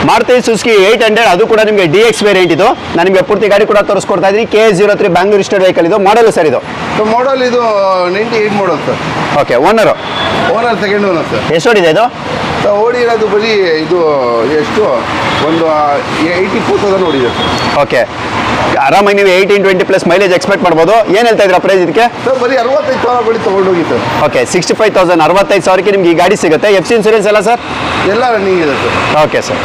Maruti Suzuki 800 ಅದು ಕೂಡ ನಿಮಗೆ DX ವೇರಿಯಂಟ್ ಇದು. ನಾನು ನಿಮಗೆ ಪೂರ್ತಿ ಗಾಡಿ ಕೂಡ ತೋರಿಸ್ಕೊಡ್ತಾ ಇದ್ದೀನಿ. KA03 ಬ್ಯಾಂಗ್ಳೂರ್ ರಿಜಿಸ್ಟರ್ಡ್ ವೆಹಿಕಲ್ ಇದು. ಮಾಡಲ್ ಸರ್ ಇದು ಮಾಡಲ್ ಇದು 98 model sir. Okay. Owner second owner sir. ಎಷ್ಟು ಓಡಿದೆ ಇದು? ಓಡಿರೋದು ಬರೀ ಇದು ಎಷ್ಟು ಒಂದು 84,000 ಓಡಿದೆ ಸರ್. ಓಕೆ. ಆರಾಮಾಗಿ ನೀವು 18-20+ ಮೈಲೇಜ್ ಎಕ್ಸ್ಪೆಕ್ಟ್ ಮಾಡ್ಬೋದು. ಏನು ಹೇಳ್ತಾ ಇದ್ದೀರಾ ಪ್ರೈಸ್ ಇದಕ್ಕೆ? ಸರ್ ಬರೀ 65,000 ಬಳಿ ತೊಗೊಂಡೋಗಿ ಸರ್. ಓಕೆ. 65,000 65,000ಕ್ಕೆ ನಿಮ್ಗೆ ಈ ಗಾಡಿ ಸಿಗುತ್ತೆ. FC ಇನ್ಸೂರೆನ್ಸ್ ಎಲ್ಲ ಸರ್? ಎಲ್ಲ ರನ್ನಿಂಗ್ ಇದೆ ಸರ್. Okay sir.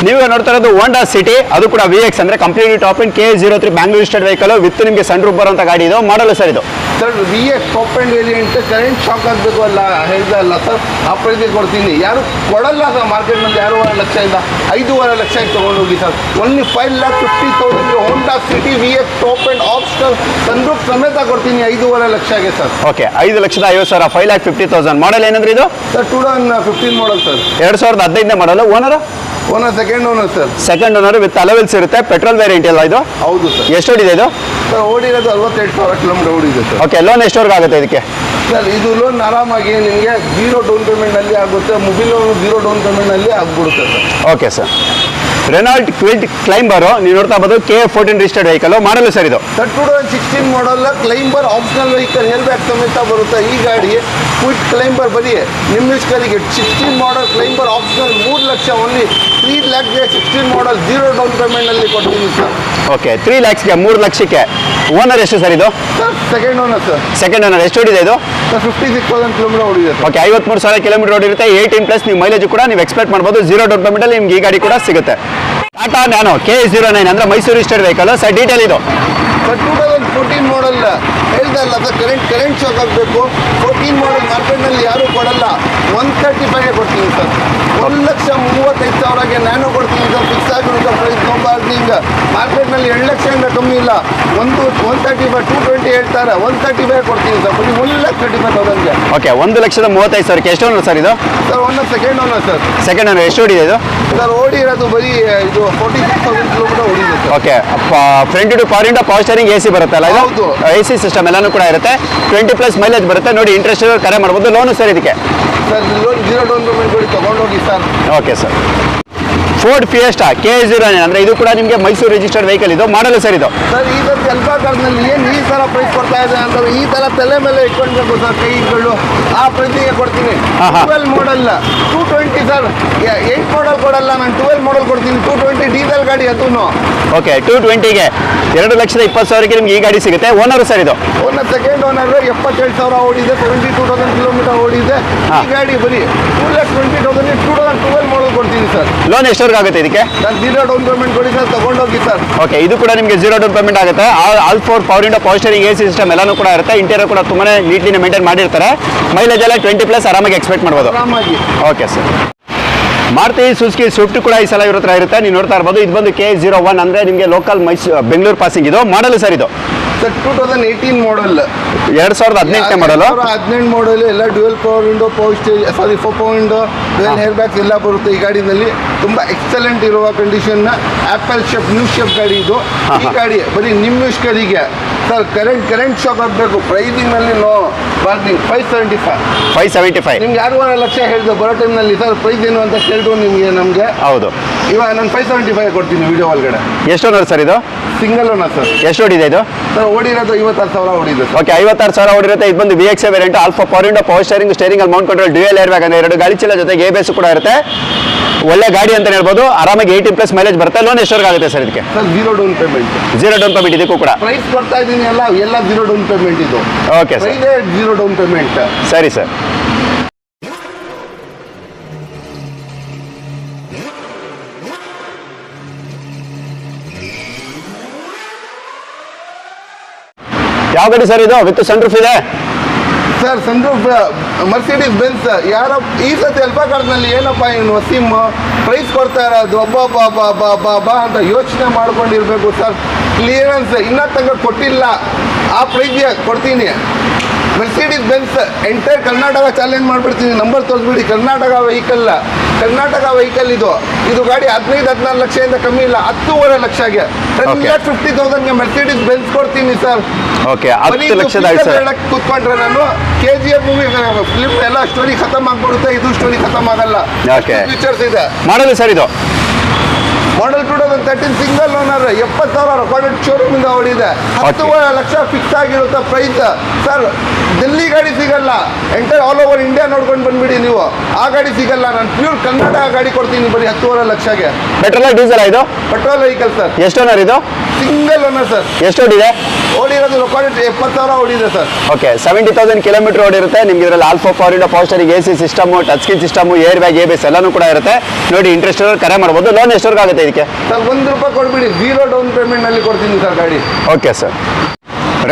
ನೀವು ನೋಡ್ತಾ ಇರೋದು ಹೋಂಡಾ ಸಿಟಿ, ಅದು ಕೂಡ VX ಅಂದರೆ completely top and KA03 Bangalore registered vehicle with ನಿಮಗೆ ಸನ್ ರೂಫ್ ಬರುವಂಥ ಗಾಡಿ ಇದು. ಮಾಡಲ್ ಸರ್ ಇದು? Sir VX top end variant current shock ಆಗಬೇಕು ಅಲ್ಲ ಹೇಳ್ತಾ ಇಲ್ಲ ಸರ್. ಆ ಪ್ರೈಸ್ಗೆ ಕೊಡ್ತೀನಿ. ಯಾರು ಕೊಡಲ್ಲ ಸರ್ ಮಾರ್ಕೆಟ್ನಲ್ಲಿ. 2.5 ಲಕ್ಷದಿಂದ 5.5 ಲಕ್ಷಕ್ಕೆ ತೊಗೊಂಡೋಗಿ sir. Only 5,50,000 Honda City VX top and optional sun roof ಸಮೇತ ಕೊಡ್ತೀನಿ 5.5 ಲಕ್ಷಕ್ಕೆ ಸರ್. ಓಕೆ. 5,50,000 5,50,000 ಮಾಡಲ್ ಏನಂದ್ರೆ ಇದು? Sir 2015 model sir. 2015 model. Owner second owner sir. Second owner with alloy wheels ಇರುತ್ತೆ. ಪೆಟ್ರೋಲ್ ವೇರಿಯಂಟ್ ಎಲ್ಲ ಇದು? ಹೌದು ಸರ್. ಎಷ್ಟು ಓಡಿದೆ ಇದು? ಸರ್ ಓಡಿರೋದು 62,000 ಕಿಲೋಮೀಟರ್ ಓಡಿದೆ ಸರ್. ಓಕೆ. ಲೋನ್ ಎಷ್ಟವರೆಗೂ ಆಗುತ್ತೆ ಇದಕ್ಕೆ? ಸರ್ ಇದು ಲೋನ್ ಆರಾಮಾಗಿ ನಿಮಗೆ 0 ಡೌನ್ ಪೇಮೆಂಟ್ನಲ್ಲಿ ಆಗುತ್ತೆ. ಮೊಬೈಲ್ ಲೋನ್ 0 ಡೌನ್ ಪೇಮೆಂಟ್ನಲ್ಲಿ ಆಗ್ಬಿಡುತ್ತೆ sir. Okay sir. Renault Kwid climber ನೀವು ನೋಡ್ತಾ ಇರ್ಬೋದು. KA14 registered vehicle. Model sir ಇದು? Sir 2016 model climber optional vehicle air bag ಸಮೇತ ಬರುತ್ತೆ ಈ ಗಾಡಿ. ಕ್ವಿಡ್ ಕ್ಲೈಂಬರ್ ಬರೀ ನಿಮ್ಮ ಇಷ್ಟರಿಗೆ 16 model climber optional 3 lakh only 3 ಲ್ಯಾಕ್ಗೆ 16 ಮಾಡಲ್ 0 ಡೌನ್ ಪೇಮೆಂಟ್ನಲ್ಲಿ ಕೊಡ್ತೀನಿ ಸರ್. ಓಕೆ. 3 lakhsಗೆ 3 ಲಕ್ಷಕ್ಕೆ. ಓನರ್ ಎಷ್ಟು ಸರ್ ಇದು? Sir second owner sir. Second owner. ಎಷ್ಟು ಓಡಿದೆ ಇದು? ಸರ್ 56,000 ಕಿಲೋಮೀಟರ್ ಓಡಿದೆ ಸರ್. ಓಕೆ. 53,000 ಕಿಲೋಮೀಟರ್ ಓಡಿರುತ್ತೆ. 18+ ನೀವು ಮೈಲೇಜ್ ಕೂಡ ನೀವು ಎಕ್ಸ್ಪೆಕ್ಟ್ ಮಾಡ್ಬೋದು. 0 ಡೌನ್ ಪೇಮೆಂಟಲ್ಲಿ ನಿಮ್ಗೆ ಈ ಗಾಡಿ ಕೂಡ ಸಿಗುತ್ತೆ. ಟಾಟಾ ನ್ಯಾನೋ KA09 ಅಂದರೆ Mysuru registered vehicle. Sir detail ಇದು? ಸರ್ 2014 ಮಾಡಲ್ ಹೇಳ್ತಾ ಇಲ್ಲ ಸರ್. ಕರೆಂಟ್ ಶಾಕ್ ಆಗಬೇಕು. 14 ಮಾಡಲ್ ಮಾರ್ಕೆಟ್ನಲ್ಲಿ ಯಾರೂ ಕೊಡಲ್ಲ. 135ಗೆ ಕೊಡ್ತೀನಿ ಸರ್. 1,35,000ಗೆ ನ್ಯಾನೋ ಕೊಡ್ತೀನಿ ಸರ್. ಫಿಕ್ಸ್ ಆಗಿರುತ್ತೆ ಪ್ರೈಸ್. No bargaining. ಮಾರ್ಕೆಟ್ನಲ್ಲಿ 2 ಲಕ್ಷದಿಂದ ಕಮ್ಮಿ ಇಲ್ಲ. 135 220 ಹೇಳ್ತಾರೆ. 135 ಕೊಡ್ತೀನಿ ಸರ್. ಬರೀ 1,35,000ಗೆ. ಓಕೆ. 1,35,000ಕ್ಕೆ. ಎಷ್ಟು ಓನರ್ ಸರ್ ಇದು? Sir second owner sir. Second owner. ಎಷ್ಟು ಓಡಿದೆ ಇದು? ಸರ್ ಓಡಿರೋದು ಬರೀ ಇದು 46,000 ಕಿಲೋಮೀಟರ್ ಓಡಿದೆ sir. Okay. Front two power window power steering AC ಬರುತ್ತಲ್ಲ ಇದು? ಹೌದು. AC ಸಿಸ್ಟಮ್ ಎಲ್ಲನೂ ಕೂಡ ಇರುತ್ತೆ. 20+ ಮೈಲೇಜ್ ಬರುತ್ತೆ. ನೋಡಿ, ಇಂಟ್ರೆಸ್ಟ್ ಕರೆ ಮಾಡ್ಬೋದು. ಲೋನು ಸರ್ ಇದಕ್ಕೆ? ಸರ್ ಲೋನ್ 0 ಡೌನ್ ಪೇಮೆಂಟ್ ಕೊಡಿ ತೊಗೊಂಡೋಗಿ sir. Okay sir. Ford fiesta KA09 ಅಂದರೆ ಇದು ಕೂಡ ನಿಮಗೆ ಮೈಸೂರು ರಿಜಿಸ್ಟರ್ಡ್ ವೆಹಿಕಲ್ ಇದು. ಮಾಡಲು ಸರ್ ಇದು? ಸರ್ ಈ ಥರ ಎಲ್ಬಾ ಕಾರ್ನಲ್ಲಿ ಏನು ಈ ಥರ ಪ್ರೈಸ್ ಕೊಡ್ತಾ ಇದೆ ಅಂತಂದ್ರೆ ಈ ಥರ ತಲೆ ಮೇಲೆ ಇಟ್ಕೊಳ್ಬೇಕು ಸರ್. ಕೈಗಳು ಆ ಪ್ರೈಸಿಗೆ ಕೊಡ್ತೀನಿ. 12 ಮಾಡಲ್ 220 ಸರ್. 8 ಮಾಡಲ್ ಕೊಡಲ್ಲ ನಾನು. 12 ಮಾಡಲ್ ಕೊಡ್ತೀನಿ. 220 ಡೀಸೆಲ್ ಗಾಡಿ ಅದು. ಓಕೆ. 220ಗೆ 2,20,000ಕ್ಕೆ ನಿಮ್ಗೆ ಈ ಗಾಡಿ ಸಿಗುತ್ತೆ. ಓನರ್ ಸರ್ ಇದು? ಓನರ್ ಸೆಕೆಂಡ್ ಓನರ್ 77,000 ಓಡಿದೆ. 72,000 ಕಿಲೋಮೀಟರ್ ಓಡಿದೆ ಈ ಗಾಡಿ. ಬರೀ 2,20,000 2012 ಮಾಡಲ್ ಕೊಡ್ತೀನಿ ಸರ್. ಲೋನ್ ಎಷ್ಟವರೆಗೂ ಆಗುತ್ತೆ ಇದಕ್ಕೆ? ನಾನು 0 ಡೌನ್ ಪೇಮೆಂಟ್ ಕೊಡಿ ಸರ್. ತಗೊಂಡೋಗಿ ಸರ್. ಓಕೆ. ಇದು ಕೂಡ ನಿಮಗೆ 0 ಡೌನ್ ಪೇಮೆಂಟ್ ಆಗುತ್ತೆ. All 4 power window power steering AC system ಎಲ್ಲನೂ ಕೂಡ ಇರುತ್ತೆ. ಇಂಟೀರಿಯರ್ ಕೂಡ ತುಂಬಾ ನೀಟ್ಲಿ ಮೇಂಟೈನ್ ಮಾಡಿರ್ತಾರೆ. ಮೈಲೇಜ್ ಎಲ್ಲ 20+ ಆರಾಮಾಗಿ ಎಕ್ಸ್ಪೆಕ್ಟ್ ಮಾಡ್ಬೋದು. ಆರಾಮಾಗಿ. Okay sir. Maruti Suzuki Swift ಕೂಡ ಈ ಸಲ ಇವ್ರ ಹತ್ರ ಇರುತ್ತೆ. ನೀವು ನೋಡ್ತಾ ಇರ್ಬೋದು. ಇದು ಬಂದು KA01 ಅಂದರೆ ನಿಮಗೆ ಲೋಕಲ್ ಬೆಂಗಳೂರು ಪಾಸಿಂಗ್ ಇದು. ಮಾಡಲು ಸರ್ ಇದು? ಸರ್ 2018 ಮಾಡಲ್. 2018 ಮಾಡಲು. 18 ಮಾಡಲ್ ಎಲ್ಲ dual power window power stage 4 power window dual hair bags ಎಲ್ಲ ಬರುತ್ತೆ ಈ ಗಾಡಿನಲ್ಲಿ. ತುಂಬ ಎಕ್ಸಲೆಂಟ್ ಇರುವ ಕಂಡೀಷನ್ನ ಆ್ಯಪಲ್ ಶೇಪ್ ನ್ಯೂ ಶೇಪ್ ಗಾಡಿ ಇದು. ಈ ಗಾಡಿ ಬರೀ ನಿಮ್ಮ ಇಷ್ಟರಿಗೆ ಸರ್. ಕರೆಂಟ್ ಶಾಕ್ ಆಗಬೇಕು. ಪ್ರೈಸಿಂಗ್ನಲ್ಲಿ ನೋ ಬಾರ್ಗಿಂಗ್. 575 ನಿಮ್ಗೆ 2.5 ಲಕ್ಷ ಹೇಳಿದೆ ಬರೋ ಟೈಮ್ನಲ್ಲಿ. ಸರ್ ಪ್ರೈಸ್ ಏನು ಅಂತ ಕೇಳಿದ್ರು ನಮಗೆ. ಹೌದು. ಇವಾಗ ನಾನು 575 ಕೊಡ್ತೀನಿ ವಿಡಿಯೋ ಒಳಗಡೆ. ಎಷ್ಟು ಓನರ್ ಸರ್ ಇದು? Single owner sir. ಎಷ್ಟು ಓಡಿದೆ ಇದು? ಸರ್ ಓಡಿರೋದು 56,000 ಓಡಿದೆ ಸರ್. ಓಕೆ. 56,000 ಓಡಿರುತ್ತೆ. ಇದು ಬಂದು VX variant. All four power window power steering ಅಲ್ಲಿ mount control dual air bag ಅಂದರೆ 2 ಗಾಳಿ ಚೀಲ ಜೊತೆಗೆ ABS ಕೂಡ ಇರುತ್ತೆ. ಒಳ್ಳೆ ಗಾಡಿ ಅಂತ ಹೇಳ್ಬೋದು. ಆರಾಮಾಗಿ 18+ ಮೈಲೇಜ್ ಬರುತ್ತೆ. ಲೋನ್ ಎಷ್ಟವರೆಗೂ ಆಗುತ್ತೆ ಸರ್ ಇದಕ್ಕೆ? Sir 0 down payment. 0 down payment ಇದಕ್ಕೂ ಕೂಡ? ಪ್ರೈಸ್ ಕೊಡ್ತಾ ಇದ್ದೀನಿ ಎಲ್ಲ 0 ಡೌನ್ ಪೇಮೆಂಟ್ ಇದು. Okay sir. 0 down payment. ಸರಿ ಸರ್. ಯಾವ ಗಾಡಿ ಸರ್ ಇದು? ವಿತ್ ಸನ್ ರೂಫ್ ಇದೆ sir. Sun roof Mercedes Benz. ಯಾರೋ ಈ ಸತಿ ಎಲ್ಬಾ ಕಾರ್ಡ್ನಲ್ಲಿ ಏನಪ್ಪ ಇನ್ನು ವಸೀಮ್ ಪ್ರೈಸ್ ಕೊಡ್ತಾ ಇರೋದು ಬಾ ಅಂತ ಯೋಚನೆ ಮಾಡ್ಕೊಂಡಿರ್ಬೇಕು ಸರ್. ಕ್ಲಿಯರೆನ್ಸ್ ಇನ್ನೂ ತನಕ ಕೊಟ್ಟಿಲ್ಲ. ಆ ಪ್ರೈಸ್ಗೆ ಕೊಡ್ತೀನಿ. Mercedes Benz entire Karnataka challenge ಮಾಡಿಬಿಡ್ತೀನಿ. ನಂಬರ್ ತೋರಿಸ್ಬಿಡಿ. ಕರ್ನಾಟಕ ವೆಹಿಕಲ್ ಇದು ಗಾಡಿ 15-14 ಲಕ್ಷದಿಂದ ಕಮ್ಮಿ ಇಲ್ಲ. 10.5 ಲಕ್ಷಗೆ 50,000ಗೆ ಮೆರ್ಸಿಡೀಸ್ ಬೆನ್ಸ್ ಕೊಡ್ತೀನಿ ಸರ್. ಓಕೆ. 10 ಲಕ್ಷದ ಕೂತ್ಕೊಂಡ್ರೆ ನಾನು KGF ಮೂವಿ ಫಿಲ್ಮ್ ಎಲ್ಲ ಸ್ಟೋರಿ ಖತಮ್ ಆಗ್ಬಿಡುತ್ತೆ. ಇದು ಸ್ಟೋರಿ ಖತಮ್ ಆಗಲ್ಲ. ಓಕೆ. ಫೀಚರ್ಸ್ ಇದೆ. ಮಾಡಲು ಸರ್ ಇದು? ಮಾಡಲ್ 2013 ಸಿಂಗಲ್ ಓನರ್ 70,000 ರೆಕಾರ್ಡೆಡ್ ಶೋರೂಮ್ ಇಂದ ಓಡಿದೆ. 10 ಲಕ್ಷ ಫಿಕ್ಸ್ ಆಗಿರುತ್ತೆ ಪ್ರೈಸ್. ಸರ್ ಡೆಲ್ಲಿ ಗಾಡಿ ಸಿಗಲ್ಲ, ಎಂಟೈರ್ ಆಲ್ ಓವರ್ ಇಂಡಿಯಾ ನೋಡ್ಕೊಂಡು ಬಂದ್ಬಿಡಿ ನೀವು. ಆ ಗಾಡಿ ಸಿಗಲ್ಲ, ನಾನು ಪ್ಯೂರ್ ಕನ್ನಡ ಗಾಡಿ ಕೊಡ್ತೀನಿ ಬರೀ 10.5 ಲಕ್ಷಗೆ. ಪೆಟ್ರೋಲ್ ಡೀಸೆಲ್ ಇದು? Petrol vehicle sir. ಎಷ್ಟು ಓನರ್ ಇದು? Single owner sir. ಎಷ್ಟು ಓಡಿದೆ? ಓಡಿರೋದು ರೆಕಾರ್ಡೆಡ್ 70,000 ಓಡಿದೆ ಸರ್. Okay, 70,000 kilometre ಓಡಿರುತ್ತೆ. ನಿಮ್ಗೆ ಇದರಲ್ಲಿ all four power window power steering, AC system, touch screen system, air bag, ABS ಎಲ್ಲನೂ ಕೂಡ ಇರುತ್ತೆ. ನೋಡಿ, ಇಂಟ್ರೆಸ್ಟ್ ಕರೆ ಮಾಡ್ಬೋದು. ಲೋನ್ ಎಷ್ಟವರೆಗೆ ಆಗುತ್ತೆ ಇದಕ್ಕೆ? ಸರ್ ₹1 ಕೊಡ್ಬಿಡಿ, 0 ಡೌನ್ ಪೇಮೆಂಟ್ ನಲ್ಲಿ ಕೊಡ್ತೀನಿ ಸರ್ ಗಾಡಿ. Okay sir.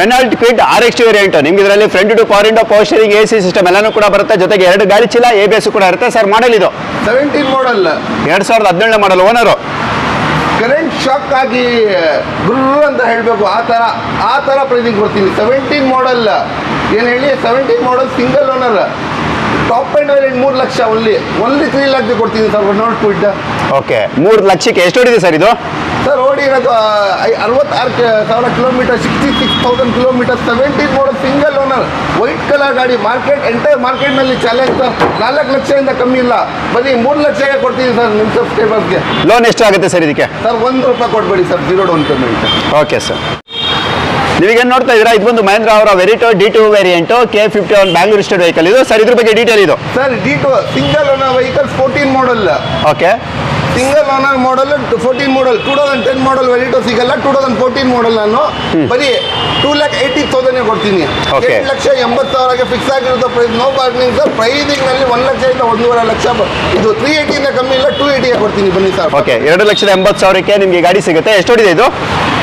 Renault Kwid RX variant. ನಿಮ್ಗೆ ಇದರಲ್ಲಿ front two power window power steering, AC system ಎಲ್ಲನೂ ಕೂಡ ಬರುತ್ತೆ. ಜೊತೆಗೆ 2 ಗಾಳಿ ಚೀಲ, ABS ಕೂಡ ಇರುತ್ತೆ. ಸರ್ ಮಾಡಲ್ ಇದು 17 ಮಾಡಲ್, 2017 ಮಾಡಲ್. ಓನರು ಕರೆಂಟ್ ಶಾಕ್ ಆಗಿ ಗುರು ಅಂತ ಹೇಳಬೇಕು, ಆ ಥರ ಪ್ರೈಸಿಂಗ್ ಕೊಡ್ತೀನಿ. 17 ಮಾಡಲ್ ಏನು ಹೇಳಿ, 17 model single owner, top end variant 3 lakh, only 3 lakh ಕೊಡ್ತೀನಿ ಸರ್. Renault Kwid. ಓಕೆ, 3 ಲಕ್ಷಕ್ಕೆ ಎಷ್ಟು ಹೊಡಿದೆ ಸರ್ ಇದು? ಸರ್ ಓಡಿರೋದು 66,000 kilometre, 66,000 kilometre. 17 model single owner, white colour ಗಾಡಿ. ಮಾರ್ಕೆಟ್ ಎಂಟೈರ್ ಮಾರ್ಕೆಟ್ನಲ್ಲಿ ಚಾಲೆಂಜ್ ಸರ್. 4 ಲಕ್ಷದಿಂದ ಕಮ್ಮಿ ಇಲ್ಲ, ಬರೀ 3 ಲಕ್ಷಕ್ಕೆ ಕೊಡ್ತೀನಿ ಸರ್ ನಿಮ್ಮ ಸಬ್ಸ್ಕ್ರೈಬರ್ಸ್ಗೆ. ಲೋನ್ ಎಷ್ಟು ಆಗುತ್ತೆ ಸರ್ ಇದಕ್ಕೆ? ಸರ್ ₹1 ಕೊಡ್ಬೇಡಿ sir, 0 down payment. Okay sir. ನೀವೇನು ನೋಡ್ತಾ ಇದ್ದೀರಾ, ಇದು ಬಂದು ಮಹೇಂದ್ರ ಅವರ Verito D2 variant, K51 Bangalore state vehicle ಇದು. ಸರ್ ಇದ್ರ ಬಗ್ಗೆ ಡೀಟೇಲ್ ಇದು? Sir D2 single owner vehicle, 14 model. Okay, single owner model, 14 model. 2010 model Verito ಸಿಗಲ್ಲ, 2014 ಮಾಡಲ್. ನಾನು ಬರೀ 2,80,000 ಕೊಡ್ತೀನಿ. Okay. 7,80,000ಗೆ ಫಿಕ್ಸ್ ಆಗಿರುತ್ತೆ price. No bargaining sir. Pricing ನಲ್ಲಿ 1 ಲಕ್ಷದಿಂದ 1.5 ಲಕ್ಷ. ಇದು 380 ಕಮ್ಮಿ ಇಲ್ಲ, 280 ಕೊಡ್ತೀನಿ ಬನ್ನಿ ಸರ್. ಓಕೆ, 2,80,000ಕ್ಕೆ ನಿಮಗೆ ಗಾಡಿ ಸಿಗುತ್ತೆ. ಎಷ್ಟು ಹೊಡಿದೆ ಇದು?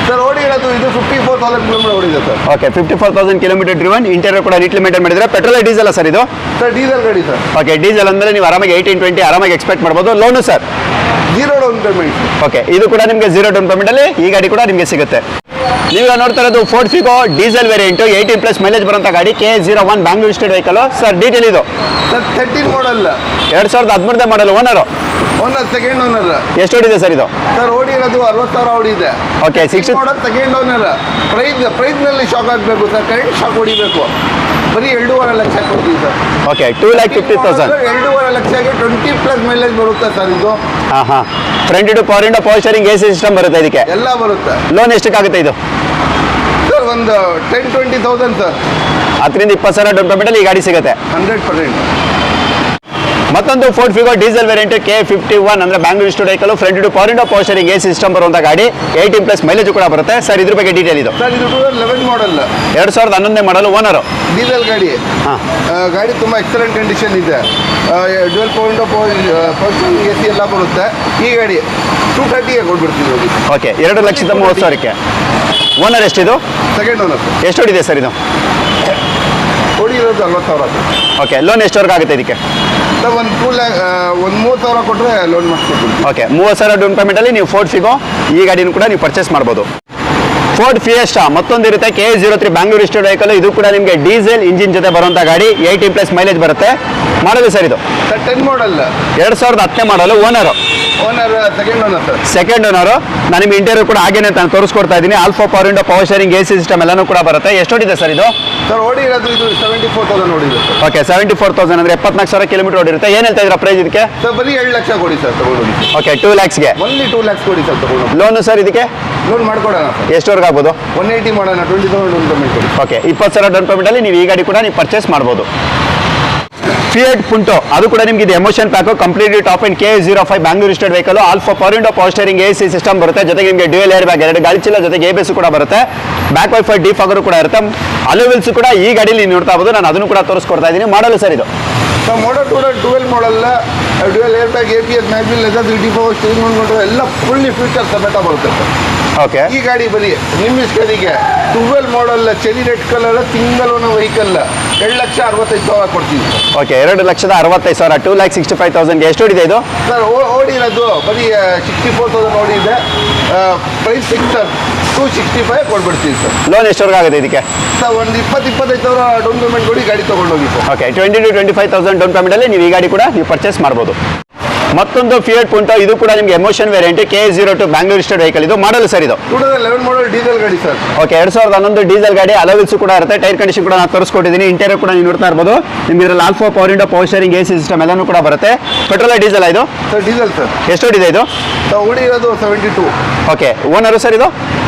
ಸರ್ ಓಡಿರೋದು ಇದು 54,000 ಕಿಲೋಮೀಟರ್ ಓಡಿದೆ sir. Okay, 54,000 kilometre driven. Interior ಕೂಡ ನೀಟ್ಲಿ ಮೇಂಟೈನ್ ಮಾಡಿದ್ರೆ. ಪೆಟ್ರೋಲ್ ಡೀಸೆಲ್ ಸರ್ ಇದು? ಸರ್ ಡೀಸೆಲ್ ಗಾಡಿ ಸರ್. ಓಕೆ, ಡೀಸೆಲ್ ಅಂದರೆ ನೀವು ಆರಾಮಾಗಿ 18-20 ಆರಾಮಾಗಿ ಎಕ್ಸ್ಪೆಕ್ಟ್ ಮಾಡ್ಬೋದು. Loan sir 0 down payment. Okay, ಇದು ಕೂಡ ನಿಮಗೆ 0 ಡೌನ್ ಪೇಮೆಂಟಲ್ಲಿ ಈ ಗಾಡಿ ಕೂಡ ನಿಮಗೆ ಸಿಗುತ್ತೆ. ನೀವು ನೋಡ್ತಾ ಇರೋದು Ford Figo diesel variant, 18+ mileage ಬರುವಂಥ ಗಾಡಿ, K01 Bangalore state vehicle. Sir detail ಇದು? Sir 13 model, 2013 model. Owner second owner. ಎಷ್ಟು ಹೊಡಿದೆ ಸರ್ ಇದು? ಸರ್ ಓಡಿರೋದು 60,000 ಓಡಿದೆ. Okay, 60 model second owner. Price ನಲ್ಲಿ ಶಾಕ್ ಆಗಬೇಕು ಸರ್, ಕರೆಂಟ್ ಶಾಕ್ ಹೊಡಿಬೇಕು. ಬರೀ 2.5 ಲಕ್ಷ ಕೊಡ್ತೀವಿ ಸರ್. ಓಕೆ, 2,50,000. 2.5 ಲಕ್ಷಕ್ಕೆ 20+ ಮೈಲೇಜ್ ಬರುತ್ತೆ ಸರ್ ಇದು. ಹಾಂ, front two power window power steering, AC system ಬರುತ್ತೆ ಇದಕ್ಕೆ. ಎಲ್ಲ ಬರುತ್ತೆ. ಲೋನ್ ಎಷ್ಟಕ್ಕಾಗುತ್ತೆ ಇದು? ಸರ್ ಒಂದು 10-20,000 ಸರ್. 10,000-20,000 ಡೌನ್ ಪೇಮೆಂಟಲ್ಲಿ ಈ ಗಾಡಿ ಸಿಗುತ್ತೆ 100%. ಮತ್ತೊಂದು Ford Figo diesel variant, K51 ಅಂದರೆ Bangalore state vehicle, front two power window power steering, AC system ಬರುವಂಥ ಗಾಡಿ, 18+ ಮೈಲೇಜ್ ಕೂಡ ಬರುತ್ತೆ. ಸರ್ ಇದ್ರ ಬಗ್ಗೆ ಡೀಟೇಲ್ ಇದು? ಸರ್ ಇದು 2011 ಮಾಡಲ್, 2011 ಮಾಡಲ್. ಓನರು ಡೀಸೆಲ್ ಗಾಡಿ. ಹಾಂ, ಗಾಡಿ ತುಂಬ ಎಕ್ಸಲೆಂಟ್ ಕಂಡೀಷನ್ ಇದೆ. Dual power window power steering, AC ಎಲ್ಲ ಬರುತ್ತೆ. ಈ ಗಾಡಿ 230ಗೆ ಕೊಟ್ಬಿಡ್ತೀವಿ ನೋಡಿ. ಓಕೆ, 2,30,000ಕ್ಕೆ. ಓನರ್ ಎಷ್ಟಿದು? Second owner. ಎಷ್ಟು ಹೊಡಿದೆ ಸರ್ ಇದು? ಓಡಿರೋದು 60,000. ಓಕೆ, ಲೋನ್ ಎಷ್ಟವರೆಗೆ ಆಗುತ್ತೆ ಇದಕ್ಕೆ? ಸರ್ ಒಂದು 30,000 ಕೊಟ್ಟರೆ ಲೋನ್ ಮಾಡಿಸ್ಕೊಡ್ತೀನಿ. ಓಕೆ, 30,000 ಡೌನ್ ಪೇಮೆಂಟಲ್ಲಿ ನೀವು ಫೋರ್ಡ್ ಫಿಗೋ ಈ ಗಾಡಿನೂ ಕೂಡ ನೀವು ಪರ್ಚೇಸ್ ಮಾಡ್ಬೋದು. ಫೋರ್ಡ್ ಫಿಯೆಸ್ಟಾ ಮತ್ತೊಂದು ಇರುತ್ತೆ, K03 ಬ್ಯಾಂಗ್ಳೂರ್ ಸ್ಟೇಟ್ ವೆಹಿಕಲ್. ಇದು ಕೂಡ ನಿಮಗೆ ಡೀಸೆಲ್ ಇಂಜಿನ್ ಜೊತೆ ಬರುವಂಥ ಗಾಡಿ, 18+ ಮೈಲೇಜ್ ಬರುತ್ತೆ. ಮಾಡಲು ಸರ್ ಇದು? ಸರ್ 10 ಮಾಡಲ್, 2010 model. Owner second owner sir. Second owner. ನಾನು ನಿಮ್ಮ ಇಂಟೀರಿಯರ್ ಕೂಡ ಹಾಗೇನೆ ನಾನು ತೋರಿಸ್ಕೊಡ್ತಾ ಇದ್ದೀನಿ. All four power window power steering, AC system ಎಲ್ಲನೂ ಕೂಡ ಬರುತ್ತೆ. ಎಷ್ಟು ಹೊಡಿದೆ ಸರ್ ಇದು? ಸರ್ ಓಡಿರೋದು ಇದು 74,000 ಓಡಿದೆ ಸರ್. ಓಕೆ, 74,000 ಅಂದರೆ 74,000 ಕಿಲೋಮೀಟರ್ ಓಡಿರುತ್ತೆ. ಏನು ಹೇಳ್ತಾ ಇದ್ದೀರಾ ಪ್ರೈಸ್ ಇದಕ್ಕೆ? ಸರ್ ಬರೀ 7 ಲಕ್ಷ ಕೊಡಿ ಸರ್ ತಗೊಂಡೋಗಿ. ಓಕೆ, 2 lakhsಗೆ. ಓನ್ಲಿ 2 lakhs ಕೊಡಿ ಸರ್ ತಗೊಂಡು. ಲೋನು ಸರ್ ಇದಕ್ಕೆ? ಲೋನ್ ಮಾಡ್ಕೊಡೋಣ ಸರ್. ಎಷ್ಟವರೆಗೆ ಆಗ್ಬೋದು? 180 ಮಾಡೋಣ, 20,000 ಡೌನ್ ಪೇಮೆಂಟ್ ಕೊಡಿ. ಓಕೆ, 20,000 ಡೌನ್ ಪೇಮೆಂಟಲ್ಲಿ ನೀವು ಈ ಗಾಡಿ ಕೂಡ ನೀವು ಪರ್ಚೇಸ್ ಮಾಡ್ಬೋದು. ಫಿಯಟ್ ಪುಂಟೋ ಅದು ಕೂಡ ನಿಮಗೆ ಇದು emotion pack, completely top and K05 Bangalore state vehicle, alpha power window power steering, AC system ಬರುತ್ತೆ. ಜೊತೆಗೆ ನಿಮಗೆ ಡ್ಯುಯಲ್ ಏರ್ ಬ್ಯಾಗ್, 2 ಗಾಳಿ ಚೀಲ, ಜೊತೆಗೆ ABS ಕೂಡ ಬರುತ್ತೆ. ಬ್ಯಾಕ್ ವೈಫೈ ಡಿಫಾಗರ್ ಕೂಡ ಇರುತ್ತೆ. ಅಲೋವಿಲ್ಸ್ ಕೂಡ ಈ ಗಾಡಿಯಲ್ಲಿ ನೋಡ್ತಾ ಇರ್ಬೋದು. ನಾನು ಅದನ್ನು ಕೂಡ ತೋರಿಸ್ಕೊಡ್ತಾ ಇದ್ದೀನಿ. ಮಾಡಲು ಸರ್ ಇದು? Sir model 12 model, dual air bag, ABS, mag wheel, leather, 3D power steering ನೋಡ್ಕೊಂಡ್ರೆ ಎಲ್ಲ ಫುಲ್ಲಿ ಫ್ಯೂಚರ್ ಸಮೇತ ಬರುತ್ತೆ ಸರ್. ಓಕೆ, ಈ ಗಾಡಿ ಬರೀ ನಿಮ್ಮ ಇಷ್ಟರಿಗೆ 12 model, cherry red colour, single owner vehicle, 2,65,000 ಕೊಡ್ತೀವಿ ಸರ್. ಓಕೆ, 2,65,000, 2,65,000ಗೆ. ಎಷ್ಟು ಹೊಡಿದೆ ಇದು? ಸರ್ ಓಡಿರೋದು ಬರೀ 64,000 ಓಡಿದೆ. ಪ್ರೈಸ್ ಫಿಕ್ಸ್ ಸರ್, 265 ಕೊಟ್ಬಿಡ್ತೀವಿ ಸರ್. ಲೋನ್ ಎಷ್ಟವರೆಗೆ ಆಗುತ್ತೆ ಇದಕ್ಕೆ? ಸರ್ ಒಂದು 20-25,000 ಡೌನ್ ಪೇಮೆಂಟ್ ಕೊಡಿ ಗಾಡಿ ತೊಗೊಂಡೋಗಿ ಸರ್. ಓಕೆ, 20,000 to 25,000 ಡೌನ್ ಪೇಮೆಂಟಲ್ಲಿ ನೀವು ಈ ಗಾಡಿ ಕೂಡ ನೀವು ಪರ್ಚೇಸ್ ಮಾಡ್ಬೋದು. ಮತ್ತೊಂದು ಫಿಯಟ್ ಪುಂಟೋ, ಇದು ಕೂಡ ನಿಮಗೆ emotion variant KA02 Bangalore registered vehicle. ಇದು ಮಾಡಲ್ ಸರ್ ಇದು 2011 ಮಾಡಲ್ ಡೀಸೆಲ್ ಗಾಡಿ ಸರ್. ಓಕೆ, 2011 ಡೀಸೆಲ್ ಗಾಡಿ. ಅಲವಿಲ್ಸ್ ಕೂಡ ಇರುತ್ತೆ, ಟೈರ್ ಕಂಡೀಷನ್ ಕೂಡ ನಾನು ತೋರಿಸ್ಕೊಟ್ಟಿದ್ದೀನಿ. ಇಂಟೀರಿಯರ್ ಕೂಡ ನೀವು ನೋಡ್ತಾ ಇರ್ಬೋದು. ನಿಮ್ಗೆ ಇದರಲ್ಲಿ all four power window, power steering, AC system ಎಲ್ಲನೂ ಕೂಡ ಬರುತ್ತೆ. ಪೆಟ್ರೋಲ್ ಡೀಸೆಲ್ ಇದು ಸರ್? Diesel sir. ಎಷ್ಟು ಹೊಡಿದೆ ಇದು? ಓಡಿರೋದು 72. ಓಕೆ, ಓನರು ಸರ್ ಇದು?